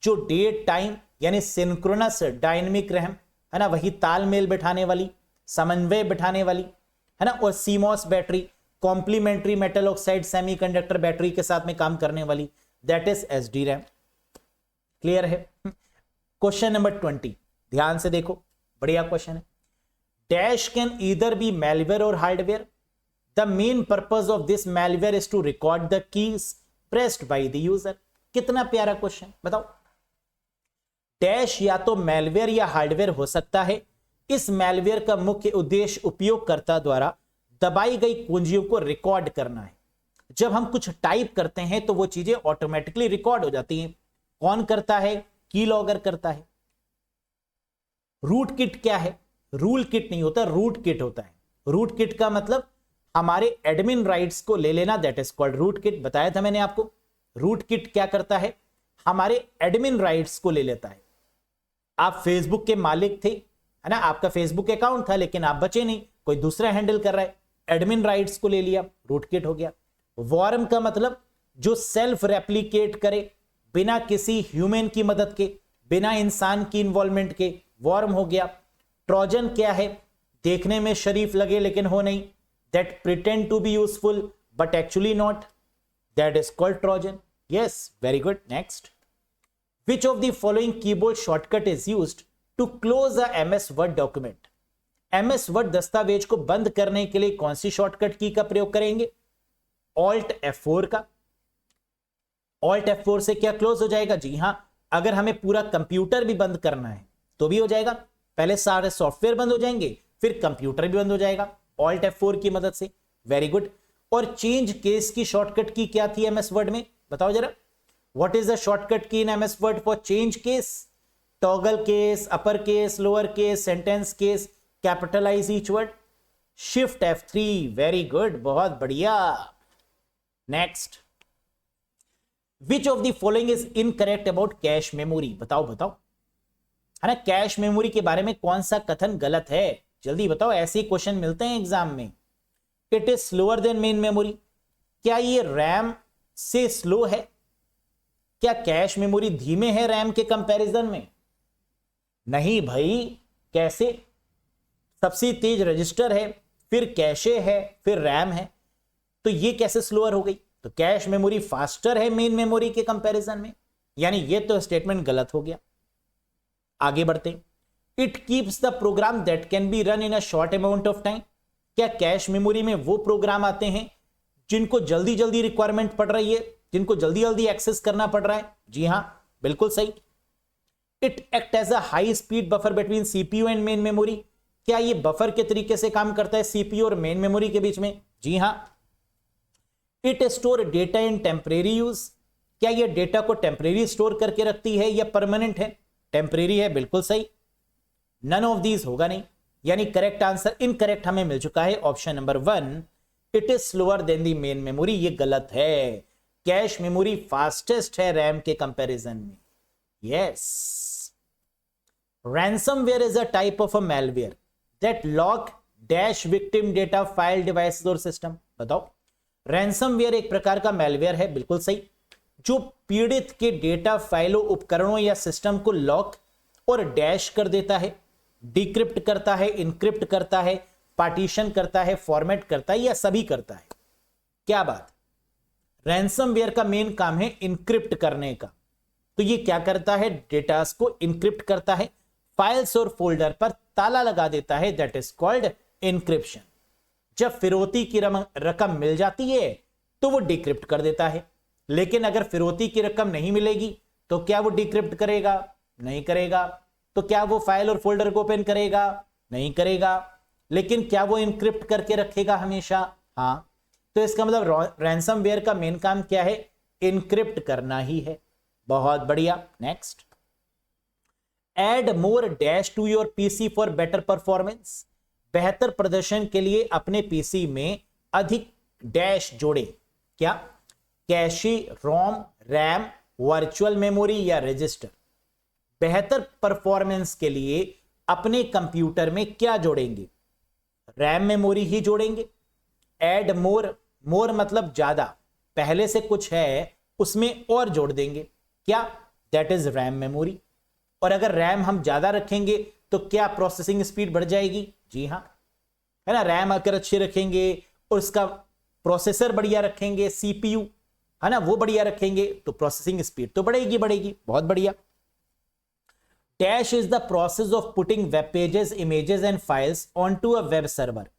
[SPEAKER 1] जो डेट टाइम यानी सिंक्रोनस डायनेमिक रैम है ना, वही तालमेल बिठाने वाली, समन्वय बिठाने वाली है ना। और CMOS battery, complementary metal oxide semiconductor battery के साथ में काम करने वाली, that is SD RAM. Clear है। क्वेश्चन नंबर 20 ध्यान से देखो, बढ़िया क्वेश्चन है। Dash can either be malware और hardware. The main purpose of this malware is to record the keys pressed by the user. कितना प्यारा क्वेश्चन, बताओ। डैश या तो मैलवेयर या हार्डवेयर हो सकता है। इस मैलवेयर का मुख्य उद्देश्य उपयोगकर्ता द्वारा दबाई गई कुंजियों को रिकॉर्ड करना है। जब हम कुछ टाइप करते हैं तो वो चीजें ऑटोमेटिकली रिकॉर्ड हो जाती हैं। कौन करता है, की लॉगर करता है। रूट किट क्या है, रूल किट नहीं होता, रूट किट होता है। रूट किट का मतलब हमारे एडमिन राइट्स को ले लेना, that is called root kit. बताया था मैंने आपको। रूट किट क्या करता है, हमारे एडमिन राइट्स को ले लेता है। आप फेसबुक के मालिक थे है ना, आपका फेसबुक अकाउंट था, लेकिन आप बचे नहीं, कोई दूसरा हैंडल कर रहा है, एडमिन राइट्स को ले लिया, रूट किट हो गया। वॉर्म का मतलब जो सेल्फ रेप्लिकेट करे बिना किसी ह्यूमन की मदद के, बिना इंसान की इन्वॉल्वमेंट के, वॉर्म हो गया। ट्रोजन क्या है, देखने में शरीफ लगे लेकिन हो नहीं, that pretend to be useful but actually not, that is called Trojan. Yes, very good. Next, which of the following keyboard shortcut is used to close a MS Word document? MS Word दस्तावेज को बंद करने के लिए कौन सी शॉर्टकट की का प्रयोग करेंगे? Alt F4 का। Alt F4 से क्या क्लोज हो जाएगा? जी हां, अगर हमें पूरा कंप्यूटर भी बंद करना है तो भी हो जाएगा। पहले सारे सॉफ्टवेयर बंद हो जाएंगे, फिर कंप्यूटर भी बंद हो जाएगा Alt F4 की मदद से। Very good. और चेंज केस की शॉर्टकट की क्या थी MS Word में, बताओ जरा। What is the shortcut key in MS Word for change case? Toggle case, upper case, lower case, sentence case, capitalize each word. Shift F3, very good, बहुत बढ़िया। Next, which of the following is incorrect about cache memory? बताओ बताओ, है ना। कैश मेमोरी के बारे में कौन सा कथन गलत है, जल्दी बताओ, ऐसे ही क्वेश्चन मिलते हैं एग्जाम में। It is slower than main memory। क्या ये रैम से स्लो है? क्या कैश मेमोरी धीमे है रैम के कंपैरिजन में? नहीं भाई, कैसे? सबसे तेज रजिस्टर है, फिर कैशे है, फिर रैम है, तो ये कैसे स्लोअर हो गई? तो कैश मेमोरी फास्टर है मेन मेमोरी के कंपैरिजन में, यानी ये तो स्टेटमेंट गलत हो गया। आगे बढ़ते। It keeps the program that can be run in a short amount of time. क्या कैश मेमोरी में वो प्रोग्राम आते हैं जिनको जल्दी जल्दी रिक्वायरमेंट पड़ रही है, जिनको जल्दी जल्दी एक्सेस करना पड़ रहा है? जी हां, बिल्कुल सही। It act as a high speed buffer between CPU and main memory. क्या ये बफर के तरीके से काम करता है सीपीयू और मेन मेमोरी के बीच में? जी हां। It store data in temporary use. क्या ये डेटा को टेम्परेरी स्टोर करके रखती है या परमानेंट है? टेम्परेरी है, बिल्कुल सही। नन ऑफ दीज होगा नहीं, यानी करेक्ट आंसर इनकरेक्ट हमें मिल चुका है option number 1, it is slower then the main memory. ये गलत है। कैश मेमोरी फास्टेस्ट है रैम के कंपैरिजन में। Yes. Ransomware is a type of a malware that lock dash victim data file device और सिस्टम। बताओ। रैंसमवेयर एक प्रकार का मैलवेयर है, बिल्कुल सही, जो पीड़ित के डेटा फाइलों, उपकरणों या सिस्टम को लॉक और डैश कर देता है, डिक्रिप्ट करता है, इनक्रिप्ट करता है, पार्टीशन करता है, फॉर्मेट करता है, या सभी करता है। क्या बात। रैंसमवेयर का मेन काम है इनक्रिप्ट करने का। तो ये क्या करता है, डेटास को इनक्रिप्ट करता है, फाइल्स और फोल्डर पर ताला लगा देता है, दैट इज कॉल्ड इनक्रिप्शन। जब फिरौती की रकम मिल जाती है तो वो डिक्रिप्ट कर देता है, लेकिन अगर फिरौती की रकम नहीं मिलेगी तो क्या वो डिक्रिप्ट करेगा? नहीं करेगा। तो क्या वो फाइल और फोल्डर को ओपन करेगा? नहीं करेगा। लेकिन क्या वो इनक्रिप्ट करके रखेगा हमेशा? हाँ। तो इसका मतलब रैंसमवेयर का मेन काम क्या है? इनक्रिप्ट करना ही है। बहुत बढ़िया। Next, add more dash to your PC for better performance. बेहतर प्रदर्शन के लिए अपने पीसी में अधिक डैश जोड़े। क्या? कैशे, रोम, रैम, वर्चुअल मेमोरी या रजिस्टर। बेहतर परफॉर्मेंस के लिए अपने कंप्यूटर में क्या जोड़ेंगे? रैम मेमोरी ही जोड़ेंगे। एड मोर, मोर मतलब ज्यादा, पहले से कुछ है उसमें और जोड़ देंगे। क्या? That is RAM memory. और अगर रैम हम ज्यादा रखेंगे तो क्या प्रोसेसिंग स्पीड बढ़ जाएगी? जी हां, है ना। रैम अगर अच्छे रखेंगे और उसका प्रोसेसर बढ़िया रखेंगे, सीपीयू, है ना, वो बढ़िया रखेंगे तो प्रोसेसिंग स्पीड तो बढ़ेगी बढ़ेगी। बहुत बढ़िया। Dash is the process of putting web pages, images and files onto a web server.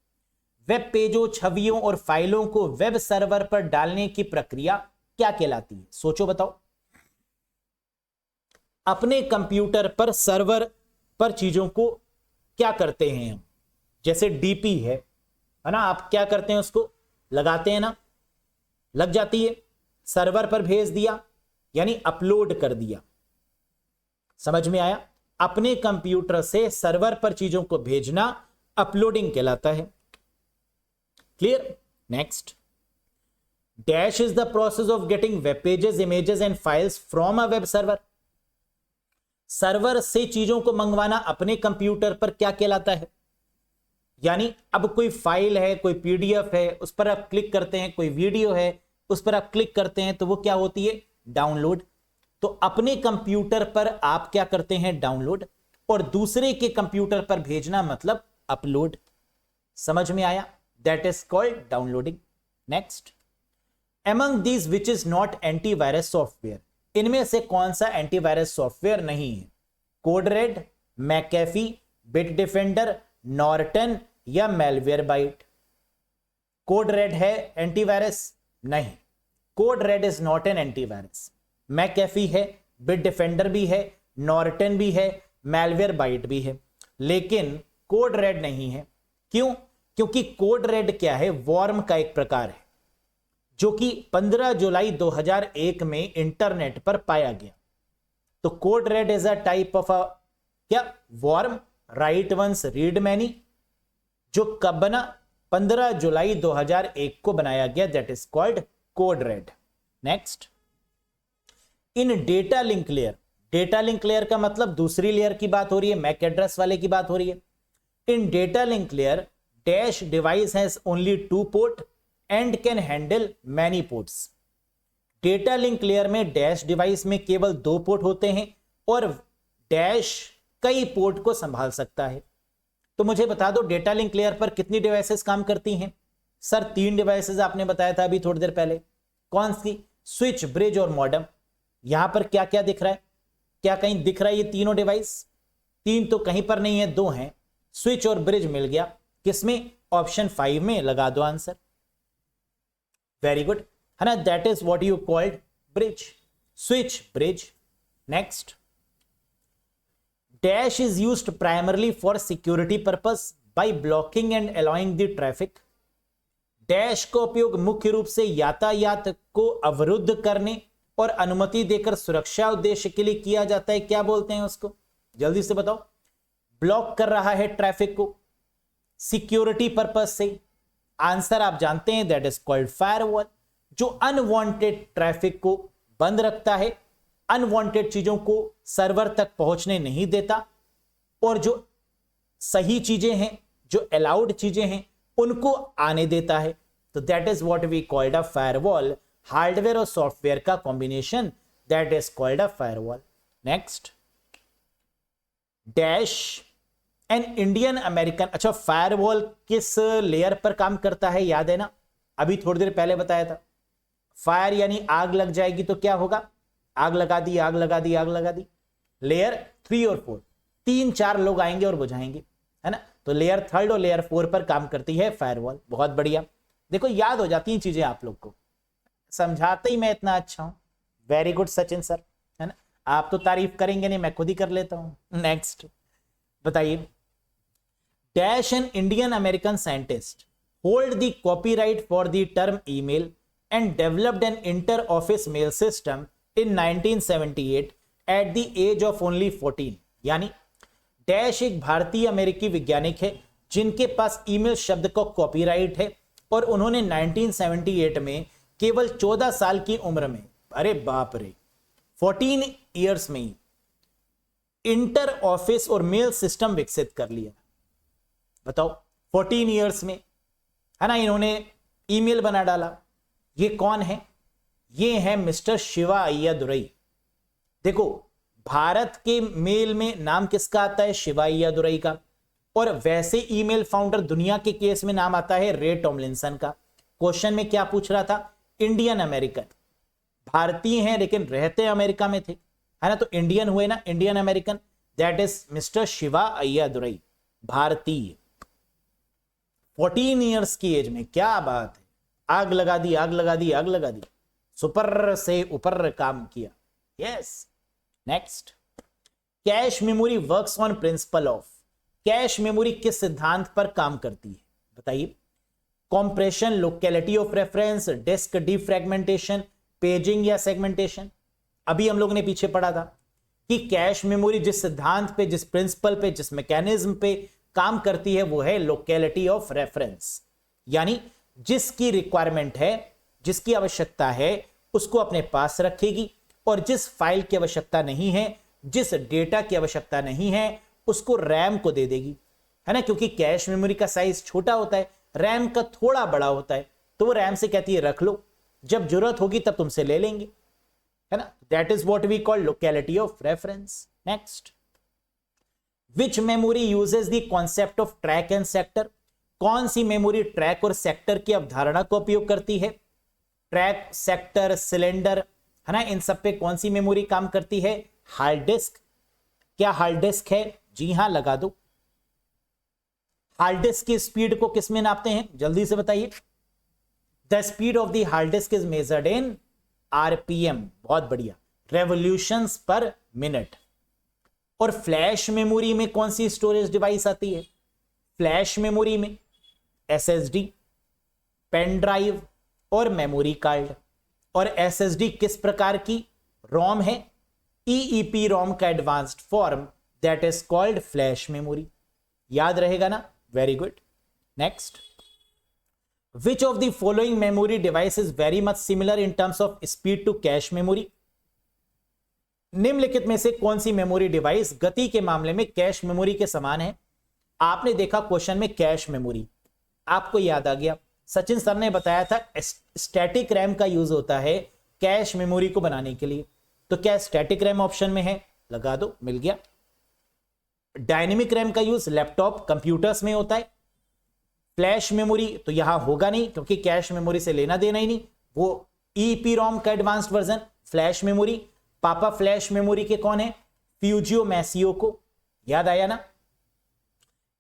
[SPEAKER 1] Web पेजों, छवियों और फाइलों को वेब सर्वर पर डालने की प्रक्रिया क्या कहलाती है? सोचो बताओ। अपने कंप्यूटर पर सर्वर पर चीजों को क्या करते हैं हम? जैसे डीपी है ना, आप क्या करते हैं? उसको लगाते हैं ना, लग जाती है। सर्वर पर भेज दिया यानी अपलोड कर दिया। समझ में आया? अपने कंप्यूटर से सर्वर पर चीजों को भेजना अपलोडिंग कहलाता है। Clear? Next, dash is the process of getting web pages, images and files from a web server. Server से चीजों को मंगवाना अपने कंप्यूटर पर क्या कहलाता है? यानी अब कोई फाइल है, कोई पीडीएफ है, उस पर आप क्लिक करते हैं, कोई वीडियो है उस पर आप क्लिक करते हैं तो वो क्या होती है? डाउनलोड। तो अपने कंप्यूटर पर आप क्या करते हैं? डाउनलोड। और दूसरे के कंप्यूटर पर भेजना मतलब अपलोड। समझ में आया? That is called downloading. Next, among these which is not antivirus software. इनमें से कौन सा एंटीवायरस सॉफ्टवेयर नहीं है? Code Red, McAfee, Bitdefender, Norton या मेलवेयरबाइट। कोडरेड है एंटीवायरस? नहीं, Code Red is not an antivirus. McAfee है, बिट डिफेंडर भी है, नॉर्टन भी है, मेलवेयरबाइट भी है, लेकिन कोडरेड नहीं है। क्यों? क्योंकि कोडरेड क्या है? वॉर्म का एक प्रकार है जो कि 15 जुलाई 2001 में इंटरनेट पर पाया गया। तो Code Red is a type of a क्या? Worm, write once read many, जो कब बना? 15 जुलाई 2001 को बनाया गया। That is called Code Red. Next, in data link layer. Data link layer का मतलब दूसरी लेयर की बात हो रही है, मैक एड्रेस वाले की बात हो रही है। In data link layer dash device has only 2 port and can handle many ports. Data link layer में डैश डिवाइस में केवल 2 पोर्ट होते हैं और डैश कई पोर्ट को संभाल सकता है। तो मुझे बता दो डेटा लिंक लेयर पर कितनी डिवाइसेस काम करती हैं? सर 3 डिवाइसेस आपने बताया था अभी थोड़ी देर पहले। कौन सी? स्विच, ब्रिज और मॉडेम। यहां पर क्या क्या दिख रहा है? क्या कहीं दिख रहा है ये तीनों डिवाइस? 3 तो कहीं पर नहीं है, 2 हैं। स्विच और ब्रिज मिल गया किसमें? ऑप्शन 5 में। लगा दो आंसर। वेरी गुड, है ना। That is what you called bridge, switch, bridge. Next, dash is used primarily for security purpose by blocking and allowing the traffic. Dash का उपयोग मुख्य रूप से यातायात को अवरुद्ध करने और अनुमति देकर सुरक्षा उद्देश्य के लिए किया जाता है। क्या बोलते हैं उसको? जल्दी से बताओ। ब्लॉक कर रहा है ट्रैफिक को सिक्योरिटी पर्पस से। आंसर आप जानते हैं, दैट इज कॉल्ड फायरवॉल, जो अनवांटेड ट्रैफिक को बंद रखता है, अनवांटेड चीजों को सर्वर तक पहुंचने नहीं देता, और जो सही चीजें हैं, जो अलाउड चीजें हैं, उनको आने देता है। तो that is what we called a firewall. Hardware और सॉफ्टवेयर का combination, that is called a firewall. Next, dash an Indian American. अच्छा, फायरवॉल किस लेयर पर काम करता है याद है ना? अभी थोड़ी देर पहले बताया था। फायर यानी आग लग जाएगी तो क्या होगा? आग लगा दी, आग लगा दी, आग लगा दी। लेयर 3 और 4, 3-4 लोग आएंगे और बुझाएंगे, है ना। तो लेयर 3 और लेयर 4 पर काम करती है फायरवॉल। बहुत बढ़िया, देखो याद हो जाती हैं चीजें आप लोग को, समझाते ही मैं इतना अच्छा हूं। वेरी गुड सचिन सर, है ना। आप तो तारीफ करेंगे नहीं, मैं खुद ही कर लेता हूं। नेक्स्ट बताइए, dash an Indian American scientist hold the copyright for the term email and developed an inter-office mail system in 1978 at the age of only 14। यानी डैश एक भारतीय अमेरिकी वैज्ञानिक है जिनके पास ईमेल शब्द का कॉपीराइट है और उन्होंने 1978 में केवल 14 साल की उम्र में, अरे बाप रे, 14 इयर्स में ही इंटर ऑफिस और मेल सिस्टम विकसित कर लिया। बताओ 14 इयर्स में, है ना, इन्होंने ईमेल बना डाला। ये कौन है? ये है मिस्टर शिवा अय्यादुरई। देखो भारत के मेल में नाम किसका आता है? शिवा अय्यादुरई का। और वैसे ईमेल फाउंडर दुनिया के केस में नाम आता है रे टॉमलिंसन का। क्वेश्चन में क्या पूछ रहा था? इंडियन अमेरिकन, भारतीय हैं लेकिन रहते अमेरिका में थे, है ना, तो इंडियन हुए ना, Indian American, that is mister Shiva Ayyadurai, भारतीय। 14 इयर्स की एज में, क्या बात है, आग लगा दी, आग लगा दी, आग लगा दी, सुपर से ऊपर काम किया। Yes, next, cache memory works on principle of. Cache memory किस सिद्धांत पर काम करती है? बताइए। Compression, locality of reference, disk defragmentation, paging या सेगमेंटेशन। अभी हम लोग ने पीछे पढ़ा था कि कैश मेमोरी जिस सिद्धांत पे, जिस प्रिंसिपल पे, जिस मैकेनिज्म पे काम करती है वो है लोकेलिटी ऑफ रेफरेंस। यानी जिसकी रिक्वायरमेंट है, जिसकी आवश्यकता है, उसको अपने पास रखेगी और जिस फाइल की आवश्यकता नहीं है, जिस डेटा की आवश्यकता नहीं है, उसको रैम को दे देगी, है ना, क्योंकि कैश मेमोरी का साइज छोटा होता है, रैम का थोड़ा बड़ा होता है, तो वो रैम से कहती है रख लो, जब जरूरत होगी तब तुमसे ले लेंगे, है ना। That is what we call locality of reference. Next, which memory uses the concept of track and sector. कौन सी मेमोरी ट्रैक और सेक्टर की अवधारणा का उपयोग करती है? ट्रैक, सेक्टर, सिलेंडर, है ना, इन सब पे कौन सी मेमोरी काम करती है? Hard disk. क्या हार्ड डिस्क है? जी हां, लगा दो। हार्ड डिस्क की स्पीड को किस में नापते हैं? जल्दी से बताइए। The speed of the hard disk is measured in RPM. बहुत बढ़िया, रेवोल्यूशंस पर मिनट। और फ्लैश मेमोरी में कौन सी स्टोरेज डिवाइस आती है? फ्लैश मेमोरी में एसएसडी, पेन ड्राइव और मेमोरी कार्ड। और एसएसडी किस प्रकार की? रोम है, ईईपी रोम का advanced form, that is called flash memory. याद रहेगा ना? Very good. Next, which of the following memory device is very much similar in terms of speed to cache memory. निम्नलिखित में से कौन सी मेमोरी डिवाइस गति के मामले में कैश मेमोरी के समान है? आपने देखा क्वेश्चन में कैश मेमोरी, आपको याद आ गया, सचिन सर ने बताया था स्टैटिक रैम का यूज होता है कैश मेमोरी को बनाने के लिए। तो क्या स्टैटिक रैम ऑप्शन में है? लगा दो, मिल गया। डायनेमिक रैम का यूज लैपटॉप, कंप्यूटर्स में होता है। फ्लैश मेमोरी तो यहां होगा नहीं क्योंकि कैश मेमोरी से लेना देना ही नहीं, वो ईपी रोम का एडवांस्ड वर्जन फ्लैश मेमोरी। पापा फ्लैश मेमोरी के कौन है? फ्यूजियो मैसियो को। याद आया ना?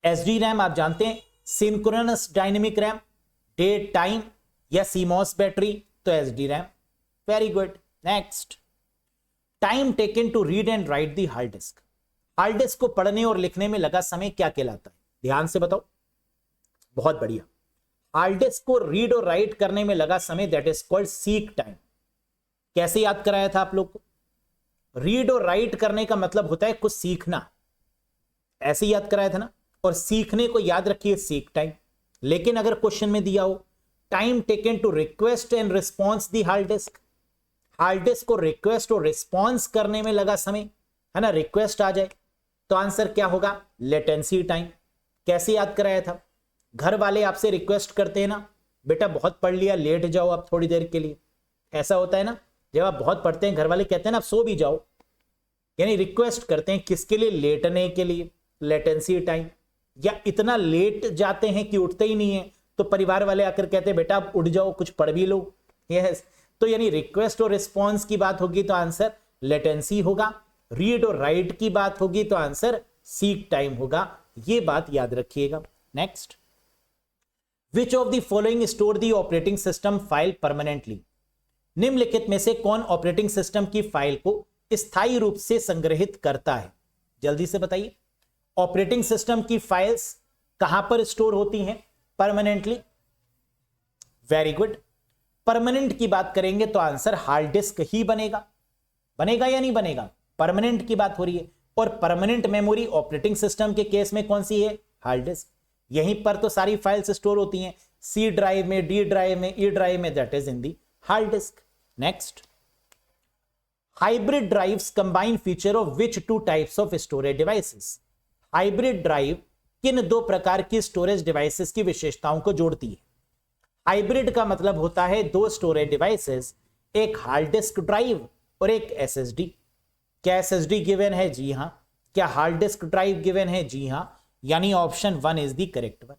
[SPEAKER 1] एसडी रैम आप जानते हैं, synchronous dynamic RAM, date time या सीमॉस बैटरी, तो SD RAM. Very good. Next, time taken to read and write the hard disk. Hard disk को पढ़ने और लिखने में लगा समय क्या कहलाता है? ध्यान से बताओ। बहुत बढ़िया, हार्ड डिस्क को रीड और राइट करने में लगा समय, that is called seek time. कैसे याद कराया था आप लोग को? रीड और राइट करने का मतलब होता है कुछ सीखना, ऐसे याद कराया था ना। और सीखने को याद रखिए सीक टाइम। लेकिन अगर क्वेश्चन में दिया हो time taken to request and response the hard disk, hard disk को रिक्वेस्ट और रिस्पॉन्स करने में लगा समय, है ना, रिक्वेस्ट आ जाए, तो आंसर क्या होगा? Latency time. कैसे याद कराया था? घर वाले आपसे रिक्वेस्ट करते हैं ना, बेटा बहुत पढ़ लिया, लेट जाओ आप थोड़ी देर के लिए। ऐसा होता है ना, जब आप बहुत पढ़ते हैं घर वाले कहते हैं ना आप सो भी जाओ, यानी रिक्वेस्ट करते हैं किसके लिए? लेटने के लिए, लेटेंसी टाइम। या इतना लेट जाते हैं कि उठते ही नहीं है, तो परिवार वाले आकर कहते हैं बेटा आप उठ जाओ, कुछ पढ़ भी लो। यस, तो यानी रिक्वेस्ट और रिस्पॉन्स की बात होगी तो आंसर लेटेंसी होगा, रीड और राइट की बात होगी तो आंसर सीक टाइम होगा। ये बात याद रखिएगा। Next, which of the following store the operating system file permanently. निम्नलिखित में से कौन ऑपरेटिंग सिस्टम की फाइल को स्थायी रूप से संग्रहित करता है? जल्दी से बताइए। ऑपरेटिंग सिस्टम की फाइल्स कहां पर स्टोर होती हैं परमानेंटली? वेरी गुड, परमानेंट की बात करेंगे तो आंसर हार्ड डिस्क ही बनेगा। बनेगा या नहीं बनेगा? परमानेंट की बात हो रही है, और परमानेंट मेमोरी ऑपरेटिंग सिस्टम के केस में कौन सी है? Hard disk. यहीं पर तो सारी फाइल्स स्टोर होती हैं, सी ड्राइव में, डी ड्राइव में, ई ड्राइव में, that is in the hard disc. Next, hybrid drives combine feature of which to types of storage devices? Hybrid drive किन दो प्रकार की स्टोरेज डिवाइसेस की विशेषताओं को जोड़ती है? हाइब्रिड का मतलब होता है दो स्टोरेज डिवाइसेस, एक हार्ड डिस्क ड्राइव और एक एसएसडी। क्या एसएसडी गिवन है? जी हां। क्या हार्ड डिस्क ड्राइव गिवन है? जी हां। यानी option 1 is the correct one.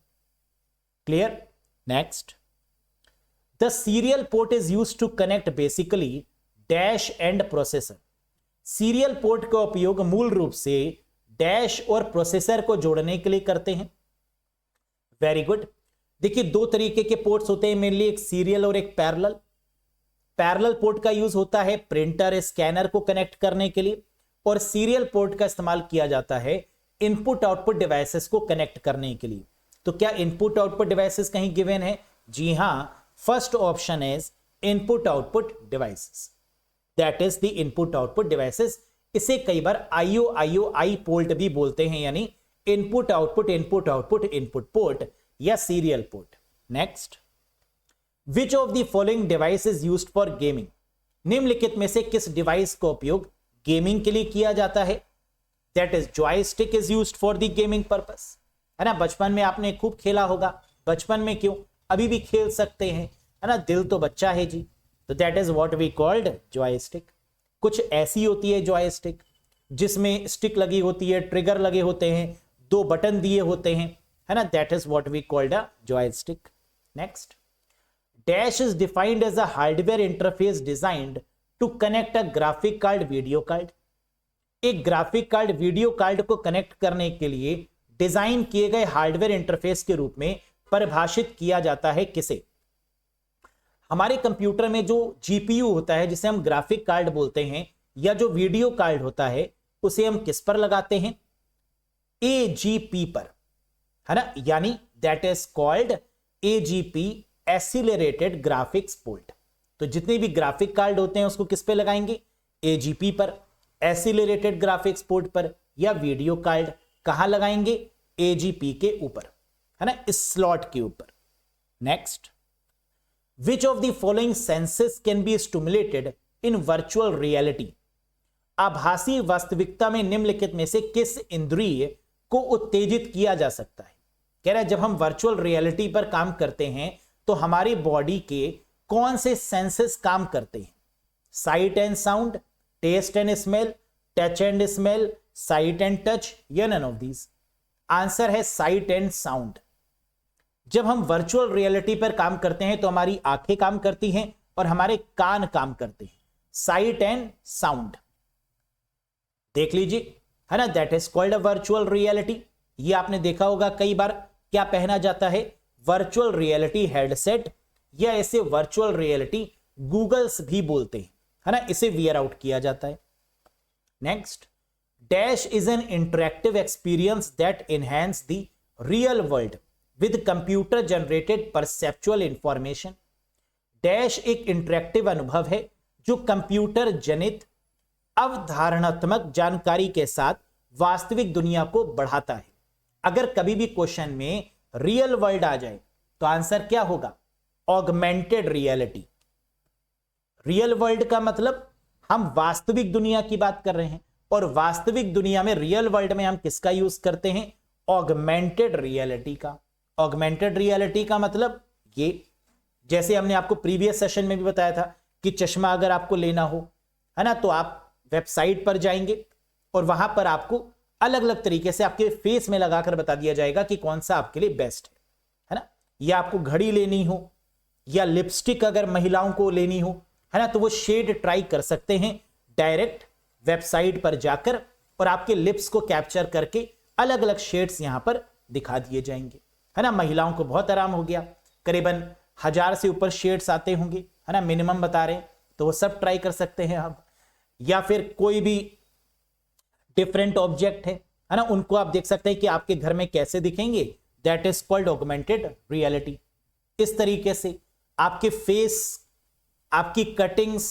[SPEAKER 1] Clear? Next, the serial port is used to connect basically dash and processor. Serial port का उपयोग मूल रूप से डैश और प्रोसेसर को जोड़ने के लिए करते हैं। Very good. देखिए, दो तरीके के पोर्ट्स होते हैं मेनली, एक सीरियल और एक पैरेलल। पैरेलल पोर्ट का यूज होता है प्रिंटर स्कैनर को कनेक्ट करने के लिए, और सीरियल पोर्ट का इस्तेमाल किया जाता है इनपुट आउटपुट डिवाइसेस को कनेक्ट करने के लिए। तो क्या इनपुट आउटपुट डिवाइसेस कहीं गिवन है? जी हां, first option is input output devices, that is the input output devices. इसे कई बार IO/IO/I पोर्ट भी बोलते हैं, यानी input output input output input port या serial port. Next, which of the following device is used for gaming? निम्नलिखित में से किस डिवाइस का उपयोग गेमिंग के लिए किया जाता है? That is joystick is used for the gaming purpose, है ना। बचपन में आपने खूब खेला होगा। बचपन में क्यों, अभी भी खेल सकते हैं, है ना, दिल तो बच्चा है जी। तो that is what we called joystick. कुछ ऐसी होती है जॉयस्टिक जिसमें स्टिक लगी होती है, ट्रिगर लगे होते हैं, दो बटन दिए होते हैं, है ना, that is what we called a joystick. Next, dash is defined as a hardware interface designed to connect a graphic card video card. एक ग्राफिक कार्ड वीडियो कार्ड को कनेक्ट करने के लिए डिजाइन किए गए हार्डवेयर इंटरफेस के रूप में परिभाषित किया जाता है किसे? हमारे कंप्यूटर में जो जीपीयू होता है, जिसे हम ग्राफिक कार्ड बोलते हैं, या जो वीडियो कार्ड होता है, उसे हम किस पर लगाते हैं? एजीपी पर, है ना, यानी that is called AGP, accelerated graphics port. तो जितने भी ग्राफिक कार्ड होते हैं उसको किस पे लगाएंगे? एजीपी पर, एक्सीलरेटेड ग्राफिक्स पोर्ट पर, या वीडियो कार्ड कहां लगाएंगे? एजीपी के ऊपर, है ना, इस स्लॉट के ऊपर। Next, which of the following senses can be stimulated in virtual reality? आभासी वास्तविकता में निम्नलिखित में से किस इंद्रिय को उत्तेजित किया जा सकता है? कह रहा है जब हम वर्चुअल रियलिटी पर काम करते हैं तो हमारी बॉडी के कौन से सेंसेस काम करते हैं? Sight and sound, taste and smell, touch and smell, sight and touch, या नन ऑफ दीज? आंसर है साइट एंड साउंड। जब हम वर्चुअल रियलिटी पर काम करते हैं तो हमारी आंखें काम करती हैं और हमारे कान काम करते हैं, साइट एंड साउंड। देख लीजिए, है ना, that is called a virtual reality. ये आपने देखा होगा कई बार, क्या पहना जाता है? वर्चुअल रियलिटी हेडसेट, या इसे वर्चुअल रियलिटी गूगल्स भी बोलते हैं, है ना, इसे वियर आउट किया जाता है। Next, dash is N interactive experience that enhance the real world with computer generated perceptual information. Dash एक इंटरैक्टिव अनुभव है जो कंप्यूटर जनित अवधारणात्मक जानकारी के साथ वास्तविक दुनिया को बढ़ाता है। अगर कभी भी क्वेश्चन में रियल वर्ल्ड आ जाए तो आंसर क्या होगा? Augmented reality. रियल वर्ल्ड का मतलब हम वास्तविक दुनिया की बात कर रहे हैं, और वास्तविक दुनिया में, रियल वर्ल्ड में हम किसका यूज करते हैं? ऑगमेंटेड रियलिटी का। ऑगमेंटेड रियलिटी का मतलब ये, जैसे हमने आपको प्रीवियस सेशन में भी बताया था कि चश्मा अगर आपको लेना हो, है ना, तो आप वेबसाइट पर जाएंगे और वहां पर आपको अलग अलग तरीके से आपके फेस में लगाकर बता दिया जाएगा कि कौन सा आपके लिए बेस्ट है ना। या आपको घड़ी लेनी हो या लिपस्टिक अगर महिलाओं को लेनी हो, है ना, तो वो शेड ट्राई कर सकते हैं डायरेक्ट वेबसाइट पर जाकर, और आपके लिप्स को कैप्चर करके अलग अलग शेड्स यहां पर दिखा दिए जाएंगे, है ना। महिलाओं को बहुत आराम हो गया, करीबन 1000 से ऊपर शेड्स आते होंगे, है ना, मिनिमम बता रहे हैं, तो वो सब ट्राई कर सकते हैं आप। या फिर कोई भी डिफरेंट ऑब्जेक्ट है ना, उनको आप देख सकते हैं कि आपके घर में कैसे दिखेंगे, that is called augmented reality. इस तरीके से आपके फेस आपकी कटिंग्स,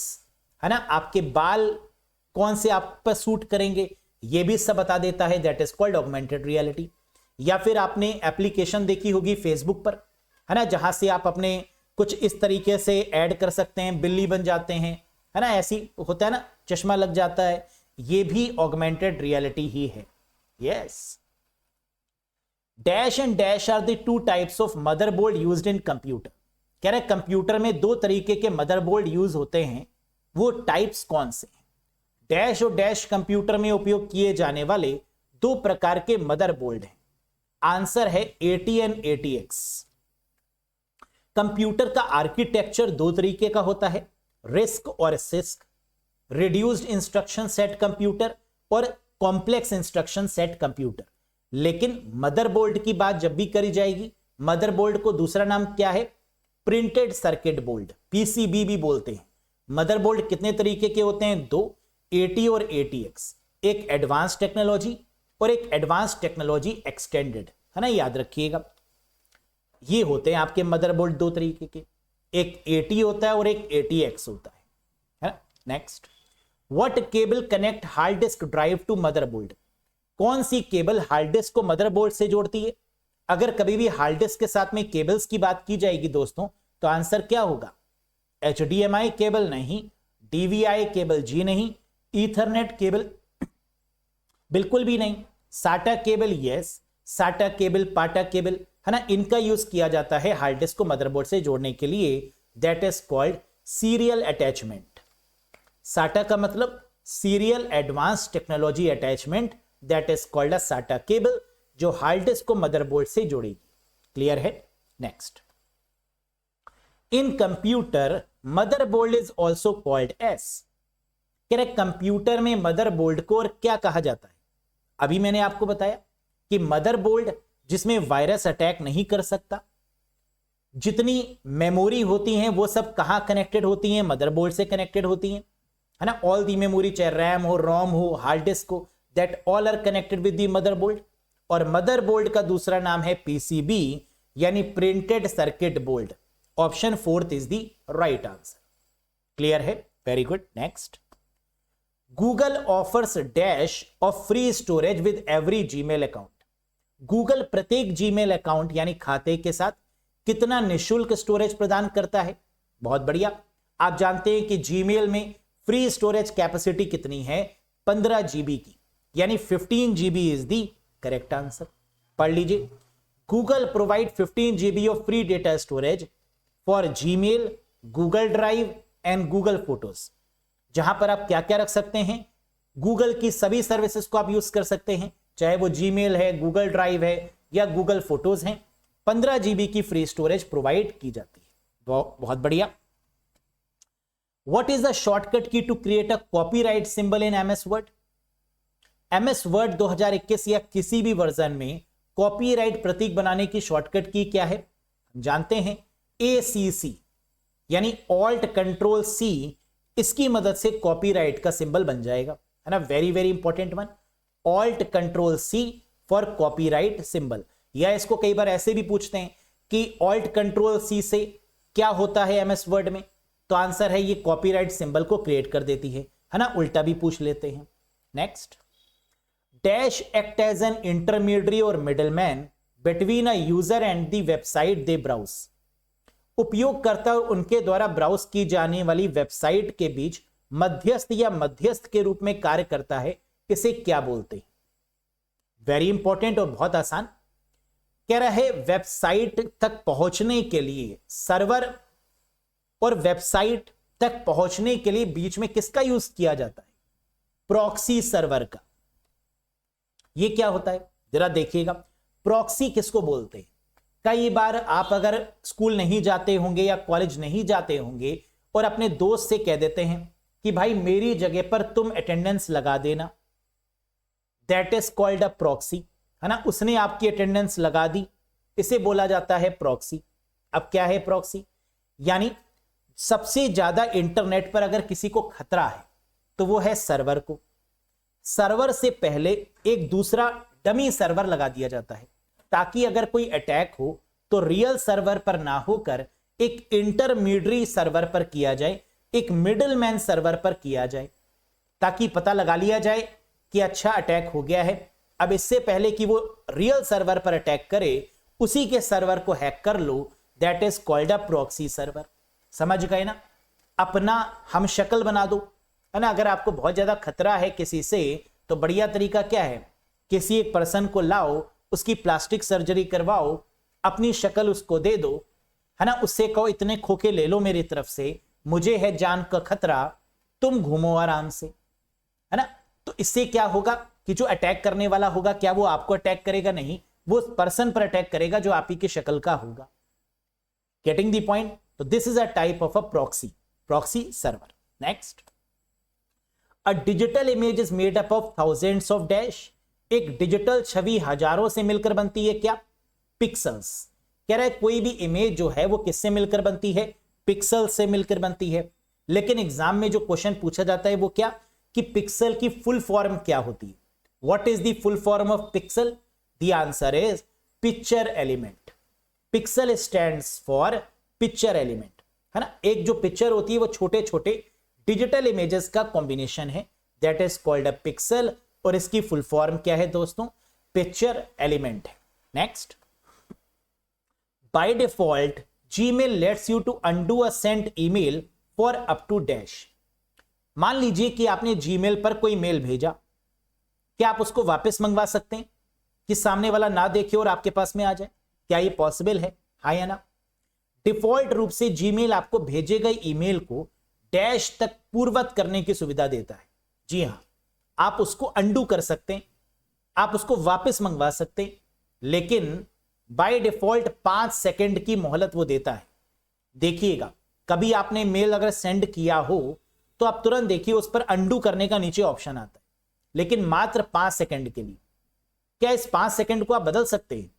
[SPEAKER 1] है ना, आपके बाल कौन से आप पर सूट करेंगे, ये भी सब बता देता है, that is called augmented reality. या फिर आपने एप्लीकेशन देखी होगी फेसबुक पर, है ना, जहां से आप अपने कुछ इस तरीके से ऐड कर सकते हैं, बिल्ली बन जाते हैं, है ना, ऐसी होता है ना, चश्मा लग जाता है, ये भी ऑगमेंटेड रियलिटी ही है। Yes. Dash and dash are the two types of motherboard used in computer. कह रहे कंप्यूटर में दो तरीके के मदरबोर्ड यूज होते हैं, वो टाइप्स कौन से हैं? डैश और डैश कंप्यूटर में उपयोग किए जाने वाले दो प्रकार के मदरबोर्ड हैं। आंसर है AT एंड ATX। कंप्यूटर का आर्किटेक्चर दो तरीके का होता है, रिस्क और six, reduced instruction set computer और कॉम्प्लेक्स इंस्ट्रक्शन सेट कंप्यूटर। लेकिन मदरबोर्ड की बात जब भी करी जाएगी, मदरबोर्ड को दूसरा नाम क्या है? प्रिंटेड सर्किट बोर्ड, PCB भी बोलते हैं। मदरबोर्ड कितने तरीके के होते हैं? दो, AT और ATX। एक एडवांस टेक्नोलॉजी और एक एडवांस टेक्नोलॉजी एक्सटेंडेड, है ना, याद रखिएगा। ये होते हैं आपके मदरबोर्ड दो तरीके के, एक AT होता है और एक ATX होता है ना। Next, what cable connect hard disk drive to motherboard? कौन सी केबल हार्ड डिस्क को मदरबोर्ड से जोड़ती है? अगर कभी भी हार्ड डिस्क के साथ में केबल्स की बात की जाएगी दोस्तों, तो आंसर क्या होगा? HDMI केबल नहीं, DVI केबल जी नहीं, ईथरनेट केबल बिल्कुल भी नहीं, साटा केबल यस, साटा केबल, पाटा केबल, है ना, इनका यूज किया जाता है हार्ड डिस्क को मदरबोर्ड से जोड़ने के लिए, that is called serial attachment. साटा का मतलब serial advance technology attachment, that is called अ साटा केबल, जो हार्ड डिस्क को मदरबोर्ड से जोड़ेगी। क्लियर है? Next, in computer motherboard is also called S. कह रहे कंप्यूटर में मदरबोर्ड को और क्या कहा जाता है? अभी मैंने आपको बताया कि मदरबोर्ड जिसमें वायरस अटैक नहीं कर सकता, जितनी मेमोरी होती हैं वो सब कहां कनेक्टेड होती हैं? मदरबोर्ड से कनेक्टेड होती हैं, है ना। ऑल दी मेमोरी, चाहे रैम हो, रोम हो, हार्ड डिस्क हो, that all are connected with the motherboard. और मदरबोर्ड का दूसरा नाम है PCB, यानी printed circuit board. Option 4 is the right answer. Clear है? Very good. Next, Google offers dash of free storage with every Gmail account. Google प्रत्येक जीमेल अकाउंट यानी खाते के साथ कितना निशुल्क स्टोरेज प्रदान करता है? बहुत बढ़िया। आप जानते हैं कि जीमेल में फ्री स्टोरेज कैपेसिटी कितनी है? 15 GB की, यानी 15 GB is the correct answer. पढ़ लीजिए, Google provide 15 GB of free data storage for Gmail, Google drive and Google photos. जहां पर आप क्या क्या रख सकते हैं? गूगल की सभी सर्विसेज को आप यूज कर सकते हैं, चाहे वो जीमेल है, गूगल ड्राइव है या गूगल फोटोज हैं। 15 GB की फ्री स्टोरेज प्रोवाइड की जाती है। बहुत बढ़िया। What is the shortcut key to create a copyright symbol in MS Word? MS Word 2021 या किसी भी वर्जन में कॉपीराइट प्रतीक बनाने की शॉर्टकट की क्या है? जानते हैं, ACC, यानी ऑल्ट कंट्रोल C, इसकी मदद से कॉपीराइट का सिंबल बन जाएगा, है ना। Very very important one, alt control C for copyright symbol. या इसको कई बार ऐसे भी पूछते हैं कि ऑल्ट कंट्रोल C से क्या होता है MS वर्ड में, तो आंसर है ये कॉपीराइट सिंबल को क्रिएट कर देती है ना। उल्टा भी पूछ लेते हैं। Next, dash act as an intermediate or middleman between a user and the website they browse. उपयोगकर्ता और उनके द्वारा ब्राउज की जाने वाली वेबसाइट के बीच मध्यस्थ या मध्यस्थ के रूप में कार्य करता है, इसे क्या बोलते हैं? वेरी इंपॉर्टेंट और बहुत आसान। कह रहा है वेबसाइट तक पहुंचने के लिए, सर्वर और वेबसाइट तक पहुंचने के लिए बीच में किसका यूज किया जाता है? प्रॉक्सी सर्वर का। ये क्या होता है जरा देखिएगा। प्रॉक्सी किसको बोलते हैं? कई बार आप अगर स्कूल नहीं जाते होंगे या कॉलेज नहीं जाते होंगे और अपने दोस्त से कह देते हैं कि भाई मेरी जगह पर तुम अटेंडेंस लगा देना, that is called a proxy, है ना। उसने आपकी अटेंडेंस लगा दी, इसे बोला जाता है प्रॉक्सी। अब क्या है प्रॉक्सी? यानी सबसे ज्यादा इंटरनेट पर अगर किसी को खतरा है तो वो है सर्वर को। सर्वर से पहले एक दूसरा डमी सर्वर लगा दिया जाता है ताकि अगर कोई अटैक हो तो रियल सर्वर पर ना होकर एक इंटरमीडिएट सर्वर पर किया जाए, एक मिडलमैन सर्वर पर किया जाए, ताकि पता लगा लिया जाए कि अच्छा अटैक हो गया है। अब इससे पहले कि वो रियल सर्वर पर अटैक करे, उसी के सर्वर को हैक कर लो, that is called a proxy server. समझ गए ना? अपना हम शक्ल बना दो, है ना। अगर आपको बहुत ज्यादा खतरा है किसी से, तो बढ़िया तरीका क्या है, किसी एक पर्सन को लाओ, उसकी प्लास्टिक सर्जरी करवाओ, अपनी शक्ल उसको दे दो, है ना। उससे कहो इतने खोखे ले लो मेरी तरफ से, मुझे है जान का खतरा, तुम घूमो आराम से, है ना। तो इससे क्या होगा कि जो अटैक करने वाला होगा, क्या वो आपको अटैक करेगा? नहीं, वो उस पर्सन पर अटैक करेगा जो आप ही की शक्ल का होगा। Getting the point? तो this is a type of a proxy server. Next, a digital image is made up of thousands of dash. एक डिजिटल छवि हजारों से मिलकर बनती है, क्या? पिक्सल्स। कह रहा है कोई भी इमेज जो है वो किससे मिलकर बनती है? पिक्सल से मिलकर बनती है। लेकिन एग्जाम में जो क्वेश्चन पूछा जाता है वो क्या, कि पिक्सल की फुल फॉर्म क्या होती है? What is the full form of pixel? The answer is picture element. Pixel stands for picture element, है ना। एक जो पिक्चर होती है वो छोटे छोटे डिजिटल इमेजेस का कॉम्बिनेशन है, that is called a pixel, और इसकी फुल फॉर्म क्या है दोस्तों? पिक्चर एलिमेंट है। Next, by default Gmail lets you to undo a sent email for up to dash। मान लीजिए कि आपने Gmail पर कोई मेल भेजा, क्या आप उसको वापस मंगवा सकते हैं कि सामने वाला ना देखे और आपके पास में आ जाए? क्या ये पॉसिबल है? हाँ या ना? डिफॉल्ट रूप से Gmail आपको भेजे गए ईमेल को डैश तक पूर्ववत करने की सुविधा देता है। जी हां, आप उसको अंडू कर सकते हैं, आप उसको वापस मंगवा सकते हैं, लेकिन बाय डिफॉल्ट 5 सेकंड की मोहलत वो देता है। देखिएगा, कभी आपने मेल अगर सेंड किया हो तो आप तुरंत देखिए उस पर अंडू करने का नीचे ऑप्शन आता है, लेकिन मात्र 5 सेकंड के लिए। क्या इस 5 सेकंड को आप बदल सकते हैं?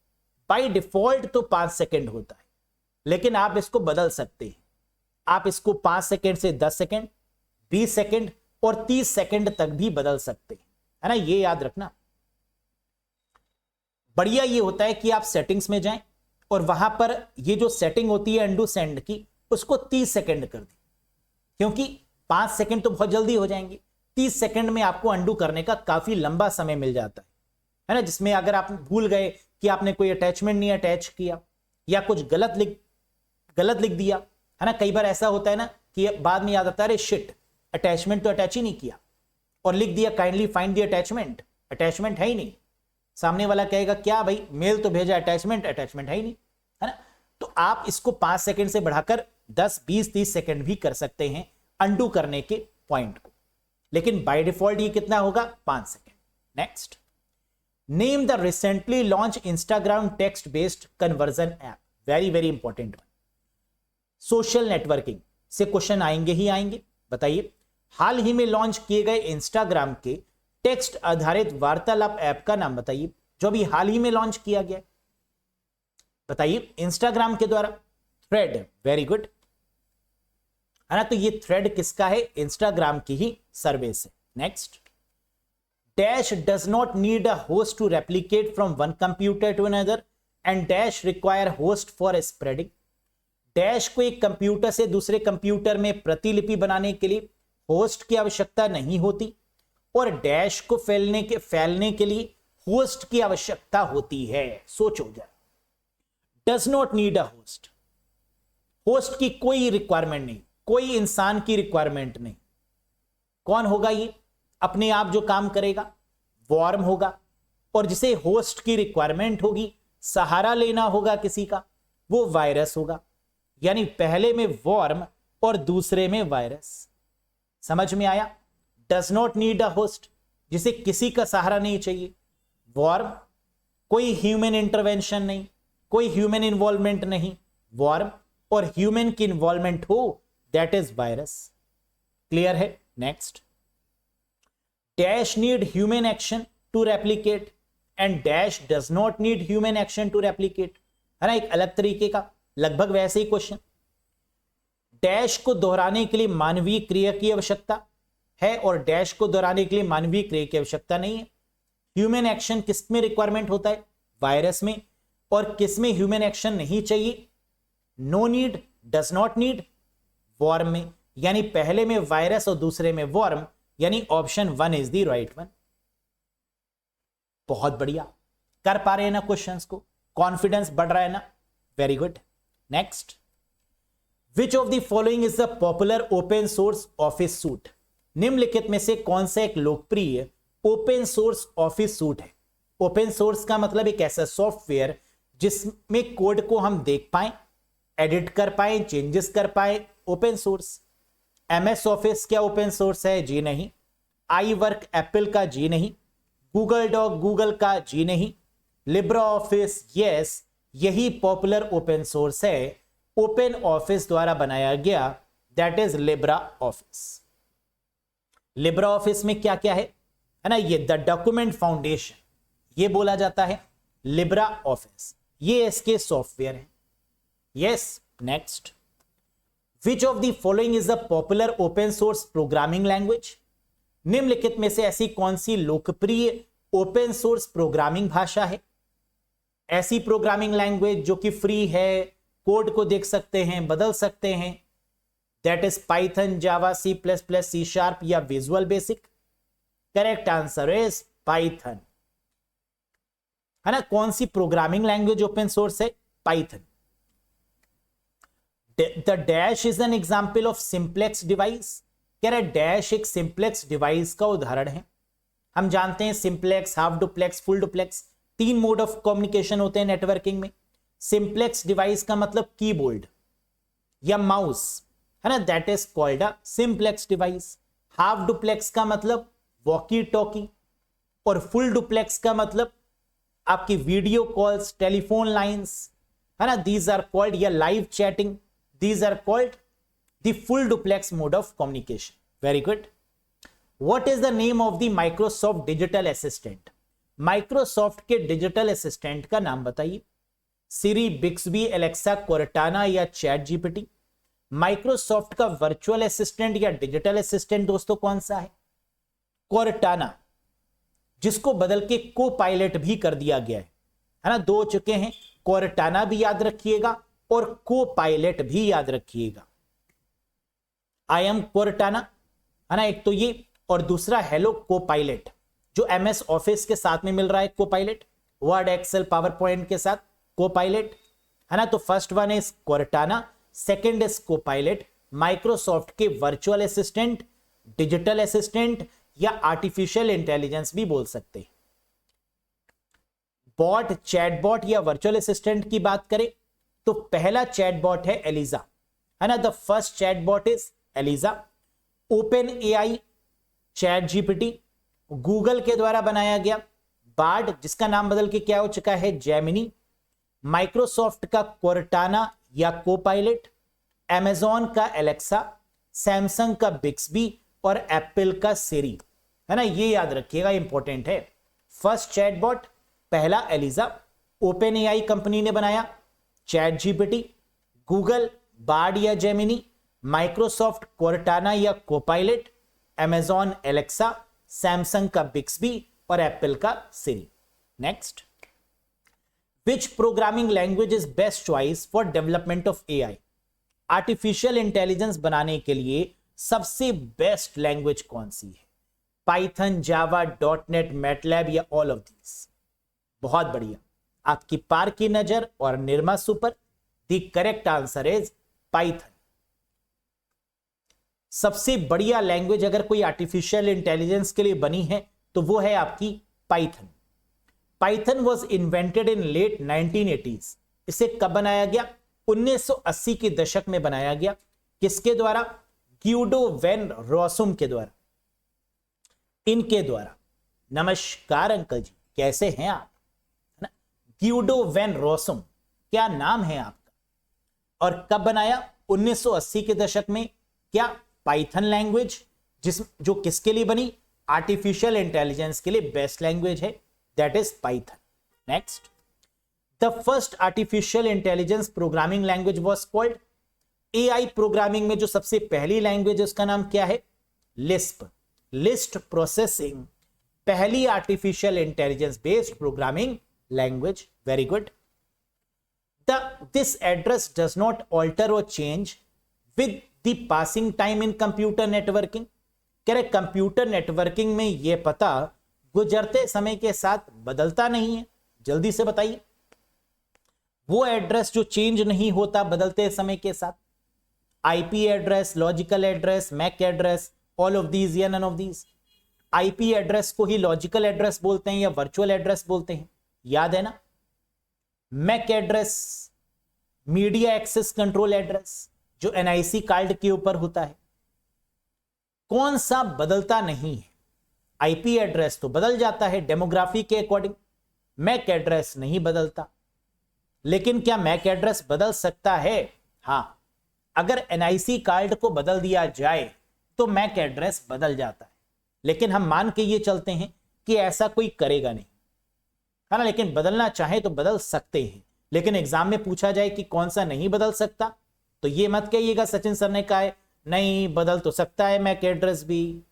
[SPEAKER 1] बाय डिफॉल्ट तो 5 सेकंड होता है, लेकिन आप इसको बदल सकते हैं। आप इसको 5 सेकंड से 10 सेकंड, 20 सेकंड और 30 सेकंड तक भी बदल सकते हैं, है ना। ये याद रखना। बढ़िया ये होता है कि आप सेटिंग्स में जाएं और वहां पर ये जो सेटिंग होती है अंडू सेंड की, उसको 30 सेकंड कर दें, क्योंकि 5 सेकंड तो बहुत जल्दी हो जाएंगे, 30 सेकंड में आपको अंडू करने का काफी लंबा समय मिल जाता है ना। जिसमें अगर आप भूल गए कि आपने कोई अटैचमेंट नहीं अटैच किया या कुछ गलत लिख दिया, है ना। कई बार ऐसा होता है ना कि बाद में याद आता है, अरे शिट, अटैचमेंट तो अटैच ही नहीं किया, और लिख दिया kindly find the attachment, attachment है ही नहीं। सामने वाला कहेगा क्या भाई, मेल तो भेजा, अटैचमेंट है ही नहीं, है ना। तो आप इसको 5 सेकंड से बढ़ाकर 10, 20, 30 सेकंड भी कर सकते हैं अंडू करने के पॉइंट को, लेकिन बाय डिफॉल्ट ये कितना होगा? 5 second. Next, name the recently launch Instagram text based conversion app. Very very important one. Social networking से क्वेश्चन आएंगे ही आएंगे। बताइए, हाल ही में लॉन्च किए गए इंस्टाग्राम के टेक्स्ट आधारित वार्तालाप ऐप का नाम बताइए, जो भी हाल ही में लॉन्च किया गया। बताइए, इंस्टाग्राम के द्वारा। थ्रेड, वेरी गुड, है ना। तो ये थ्रेड किसका है? इंस्टाग्राम की ही सर्विस है। Next, dash does not need a host to replicate from one computer to another and dash require host for spreading. Dash को एक कंप्यूटर से दूसरे कंप्यूटर में प्रतिलिपि बनाने के लिए होस्ट की आवश्यकता नहीं होती, और डैश को फैलने के लिए होस्ट की आवश्यकता होती है। सोचो जरा, does not need a host, host की कोई रिक्वायरमेंट नहीं, कोई इंसान की रिक्वायरमेंट नहीं। कौन होगा ये? अपने आप जो काम करेगा, वॉर्म होगा। और जिसे होस्ट की रिक्वायरमेंट होगी, सहारा लेना होगा किसी का, वो वायरस होगा। यानी पहले में वॉर्म और दूसरे में वायरस। समझ में आया? Does not need a host, जिसे किसी का सहारा नहीं चाहिए। वॉर्म, कोई ह्यूमन इंटरवेंशन नहीं, कोई ह्यूमन इन्वॉल्वमेंट नहीं। वॉर्म और ह्यूमन की इन्वॉल्वमेंट हो, दैट इज वायरस। क्लियर है? Next, dash need human action to replicate and dash does not need human action to replicate, है ना। एक अलग तरीके का, लगभग वैसे ही क्वेश्चन। डैश को दोहराने के लिए मानवीय क्रिया की आवश्यकता है और डैश को दोहराने के लिए मानवीय क्रिया की आवश्यकता नहीं है। ह्यूमन एक्शन किस में रिक्वायरमेंट होता है? वायरस में। और किस में ह्यूमन एक्शन नहीं चाहिए? No need, does not need, worm में। यानी पहले में वायरस और दूसरे में वर्म, यानी option 1 is the right one. बहुत बढ़िया, कर पा रहे हैं ना क्वेश्चंस को, कॉन्फिडेंस बढ़ रहा है ना, very good. Next, which of the following is the popular open source office suit? निम्नलिखित में से कौन सा एक लोकप्रिय ओपन सोर्स ऑफिस सूट है? ओपन सोर्स का मतलब एक ऐसा सॉफ्टवेयर जिसमें कोड को हम देख पाए, एडिट कर पाए, चेंजेस कर पाए, ओपन सोर्स। एमएस ऑफिस क्या ओपन सोर्स है? जी नहीं। आई वर्क एप्पल का? जी नहीं। गूगल डॉक गूगल का? जी नहीं। Libra office? यस, यही पॉपुलर ओपन सोर्स है, ओपन ऑफिस द्वारा बनाया गया, that is Libra office. Libra office में क्या क्या है ना, ये द डॉक्यूमेंट फाउंडेशन, ये बोला जाता है लिब्रा ऑफिस, ये इसके सॉफ्टवेयर है। Yes, next, which of the following is the popular open source programming language? निम्नलिखित में से ऐसी कौन सी लोकप्रिय ओपन सोर्स प्रोग्रामिंग भाषा है? ऐसी प्रोग्रामिंग लैंग्वेज जो कि फ्री है, कोड को देख सकते हैं, बदल सकते हैं, that is Python, Java, C plus plus, C sharp या Visual Basic? Correct answer is Python, है ना। कौन सी प्रोग्रामिंग लैंग्वेज ओपन सोर्स है? Python. The dash is an example of simplex device? कह रहे डैश एक सिंप्लेक्स डिवाइस का उदाहरण है। हम जानते हैं simplex, half duplex, full duplex, 3 mode of communication होते हैं नेटवर्किंग में। सिंप्लेक्स डिवाइस का मतलब कीबोर्ड या माउस, है ना, that is called a simplex device. Half duplex का मतलब वॉकी टॉकी, और फुल डुप्लेक्स का मतलब आपकी वीडियो कॉल्स, टेलीफोन लाइंस, है ना, दीज आर कॉल्ड, या live chatting, these are called the full duplex mode of communication. Very good. What is the name of the Microsoft digital assistant? Microsoft के डिजिटल असिस्टेंट का नाम बताइए। सिरी, बिक्सबी, एलेक्सा, कोर्टाना या चैट जीपीटी? माइक्रोसॉफ्ट का वर्चुअल असिस्टेंट या डिजिटल असिस्टेंट दोस्तों कौन सा है? कोर्टाना, जिसको बदल के को पायलट भी कर दिया गया है ना, 2 हो चुके हैं। कोर्टाना भी याद रखिएगा और को पायलट भी याद रखिएगा। आई एम कोर्टाना, है ना, एक तो ये, और दूसरा हेलो को पायलट, जो एमएस ऑफिस के साथ में मिल रहा है, Copilot, Word, Excel, PowerPoint के साथ को पायलट, है ना। तो first one is Cortana, second is Copilot. Microsoft के वर्चुअल असिस्टेंट, डिजिटल असिस्टेंट या आर्टिफिशियल इंटेलिजेंस भी बोल सकते हैं। बॉट, चैटबॉट या वर्चुअल असिस्टेंट की बात करें तो पहला चैटबॉट है एलिजा, है ना, the first chatbot is Eliza. OpenAI, ChatGPT, Google के द्वारा बनाया गया। बार्ड, जिसका नाम बदल के क्या हो चुका है, जेमिनी। माइक्रोसॉफ्ट का कोर्टाना या कोपायलट, अमेजॉन का एलेक्सा, सैमसंग का बिक्सबी और एप्पल का सिरी, है ना, ये याद रखिएगा, इंपॉर्टेंट है। फर्स्ट चैटबॉट पहला एलिजा, ओपन एआई कंपनी ने बनाया। चैट जीपीटी, गूगल बार्ड या जेमिनी, माइक्रोसॉफ्ट कोर्टाना या कोपायलट, अमेजॉन एलेक्सा, सैमसंग का बिक्सबी और एप्पल का Siri. Next, which programming language is best choice for development of AI? Artificial intelligence बनाने के लिए सबसे बेस्ट लैंग्वेज कौन सी है? पाइथन, जावा, डॉटनेट, मैटलैब या ऑल ऑफ दीज? बहुत बढ़िया, आपकी पार की नजर और Nirma super. The correct answer is Python. सबसे बढ़िया लैंग्वेज अगर कोई आर्टिफिशियल इंटेलिजेंस के लिए बनी है तो वो है आपकी Python. Python was invented in late 1980s। इसे कब बनाया गया? 1980 के दशक में बनाया गया। किसके द्वारा? ग्यूडो वैन रोसुम के द्वारा, इनके द्वारा। नमस्कार अंकल जी, कैसे हैं आप? है ना, ग्यूडो वैन रोसुम, क्या नाम है आपका? और कब बनाया? 1980 के दशक में। क्या? पाइथन लैंग्वेज, जो किसके लिए बनी? आर्टिफिशियल इंटेलिजेंस के लिए बेस्ट लैंग्वेज है, that is Python. Next, the first artificial intelligence programming language was called? AI programming में जो सबसे पहली लैंग्वेज है उसका नाम क्या है? लिस्प। लिस्ट प्रोसेसिंग पहली artificial intelligence based programming language. Very good. This address does not alter or change with the passing time in computer networking. कह रहे कंप्यूटर नेटवर्किंग में यह पता गुजरते समय के साथ बदलता नहीं है। जल्दी से बताइए, वो एड्रेस जो चेंज नहीं होता बदलते समय के साथ। IP address, logical address, MAC address, all of these या none of these. IP address को ही लॉजिकल एड्रेस बोलते हैं या वर्चुअल एड्रेस बोलते हैं, याद है ना। MAC address media access control address जो एनआईसी कार्ड के ऊपर होता है। कौन सा बदलता नहीं है? आईपी एड्रेस तो बदल जाता है डेमोग्राफी के अकॉर्डिंग, मैक एड्रेस नहीं बदलता। लेकिन क्या मैक एड्रेस बदल सकता है? हां, अगर एनआईसी कार्ड को बदल दिया जाए तो मैक एड्रेस बदल जाता है। लेकिन हम मान के ये चलते हैं कि ऐसा कोई करेगा नहीं, है ना। लेकिन बदलना चाहे तो बदल सकते हैं। लेकिन एग्जाम में पूछा जाए कि कौन सा नहीं बदल सकता, तो ये मत कहिएगा सचिन सर ने कहा है नहीं बदल तो सकता है मैक एड्रेस भी,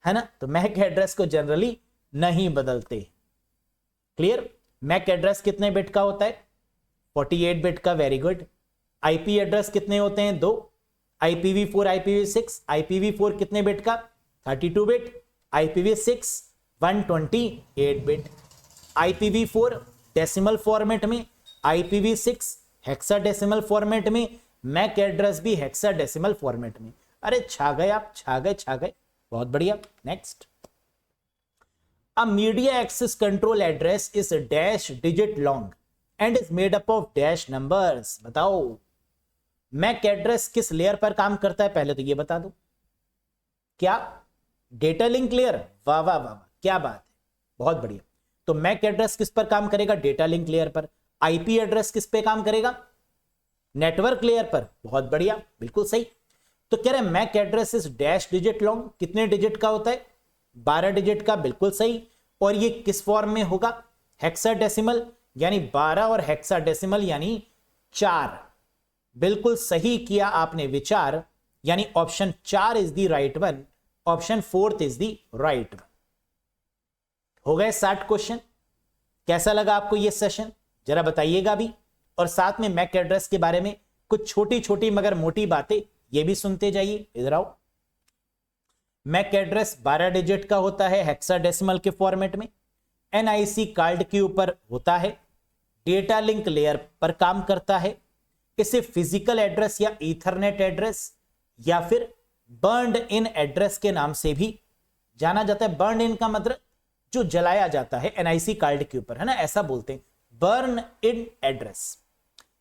[SPEAKER 1] है ना। तो मैक एड्रेस को जनरली नहीं बदलते। क्लियर? मैक एड्रेस कितने बिट का होता है? 48 बिट का। Very good. आईपी एड्रेस कितने होते हैं? 2। IPv4, IPv6। IPv4 कितने बिट का? 32 bit. IPv6 128 bit. IPv4 decimal format में, IPv6 हेक्साडेसिमल फॉर्मेट में, मैक एड्रेस भी हेक्साडेसिमल फॉर्मेट में। अरे छा गए आप, छा गए, बहुत बढ़िया। Next, a media access control address is dash digit long and is made up of dash numbers. बताओ मैक एड्रेस किस लेयर पर काम करता है? पहले तो ये बता दो। क्या? Data link layer. वाह वाह वाह, क्या बात है, बहुत बढ़िया। तो मैक एड्रेस किस पर काम करेगा? डेटा लिंक लेयर पर। आईपी एड्रेस किस पे काम करेगा? नेटवर्क लेयर पर। बहुत बढ़िया, बिल्कुल सही। तो कह रहे हैं MAC address is dash digit long. कितने डिजिट का होता है? 12 डिजिट का। बिल्कुल सही। और ये किस फॉर्म में होगा? हेक्साडेसिमल, यानी 12 और हेक्साडेसिमल यानी 4। बिल्कुल सही किया आपने विचार, यानी option 4 is the right one, option 4 is the right one. हो गए 60 क्वेश्चन। कैसा लगा आपको ये सेशन? जरा बताइएगा भी। और साथ में मैक एड्रेस के बारे में कुछ छोटी छोटी मगर मोटी बातें ये भी सुनते जाइए। इधर आओ। मैक एड्रेस 12 डिजिट का होता है हेक्साडेसिमल के फॉर्मेट में, एनआईसी कार्ड के ऊपर होता है, डेटा लिंक लेयर पर काम करता है। इसे फिजिकल एड्रेस या ईथरनेट एड्रेस या फिर बर्न्ड इन एड्रेस के नाम से भी जाना जाता है। बर्न्ड इन का मतलब जो जलाया जाता है एनआईसी कार्ड के ऊपर, है ना, ऐसा बोलते हैं बर्न इन एड्रेस।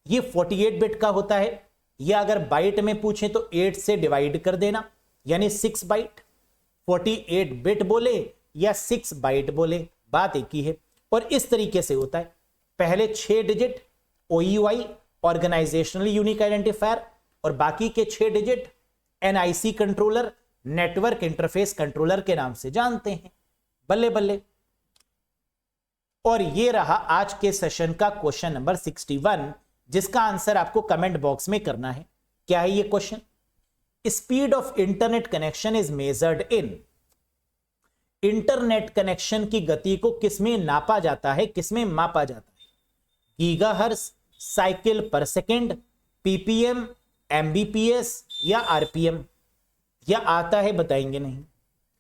[SPEAKER 1] ये 48 बिट का होता है। या अगर बाइट में पूछें तो 8 से डिवाइड कर देना, यानी 6 बाइट। 48 बिट बोले या 6 बाइट बोले, बात एक ही है। और इस तरीके से होता है, पहले 6 digit OUI organisational unique identifier, और बाकी के 6 digit NIC controller, network interface controller के नाम से जानते हैं। बल्ले बल्ले। और ये रहा आज के सेशन का क्वेश्चन नंबर 61, जिसका आंसर आपको कमेंट बॉक्स में करना है। क्या है ये question? Speed of internet connection is measured in. Internet connection की गति को किसमें नापा जाता है, किसमें मापा जाता है? गीगाहर्ट्ज, साइकिल पर सेकेंड, PPM, MBPS या RPM? या आता है बताएंगे नहीं,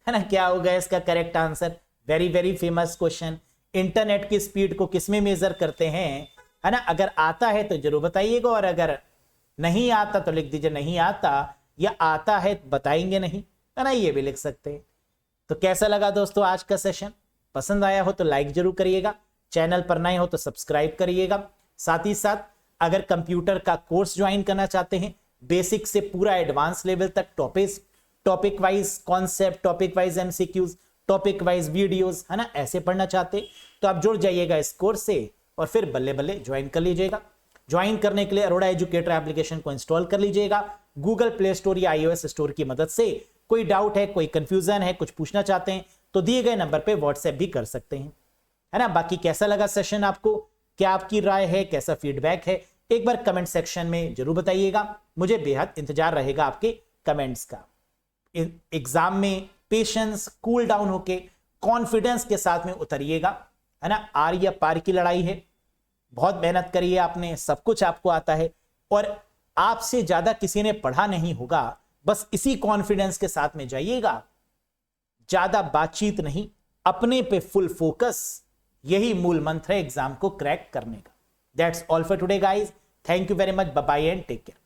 [SPEAKER 1] है ना। क्या होगा इसका correct answer? Very very famous question. Internet की स्पीड को किसमें मेजर करते हैं, है ना। अगर आता है तो जरूर बताइएगा, और अगर नहीं आता तो लिख दीजिए नहीं आता, या आता है बताएंगे नहीं, है ना, ये भी लिख सकते हैं। तो कैसा लगा दोस्तों आज का सेशन? पसंद आया हो तो लाइक जरूर करिएगा, चैनल पर नए हो तो सब्सक्राइब करिएगा। साथ ही साथ अगर कंप्यूटर का कोर्स ज्वाइन करना चाहते हैं, बेसिक से पूरा एडवांस लेवल तक, topic wise concept, topic wise MCQs, topic wise videos, है ना, ऐसे पढ़ना चाहते तो आप जुड़ जाइएगा इस कोर्स से, और फिर बल्ले बल्ले ज्वाइन कर लीजिएगा। ज्वाइन करने के लिए अरोड़ा एजुकेटर एप्लीकेशन को इंस्टॉल कर लीजिएगा गूगल प्ले स्टोर या iOS स्टोर की मदद से। कोई डाउट है, कोई कंफ्यूजन है, कुछ पूछना चाहते हैं तो दिए गए नंबर पे व्हाट्सएप भी कर सकते हैं, है ना। बाकी कैसा लगा सेशन आपको? क्या आपकी राय है, कैसा फीडबैक है, एक बार कमेंट सेक्शन में जरूर बताइएगा। मुझे बेहद इंतजार रहेगा आपके कमेंट्स का। एग्जाम में पेशेंस, कूल डाउन होके कॉन्फिडेंस के साथ में उतरिएगा, है ना। आर या पार की लड़ाई है, बहुत मेहनत करिए आपने, सब कुछ आपको आता है, और आपसे ज्यादा किसी ने पढ़ा नहीं होगा, बस इसी कॉन्फिडेंस के साथ में जाइएगा, ज्यादा बातचीत नहीं, अपने पे फुल फोकस, यही मूल मंत्र है एग्जाम को क्रैक करने का। That's all for today guys, thank you very much, bye bye and take care.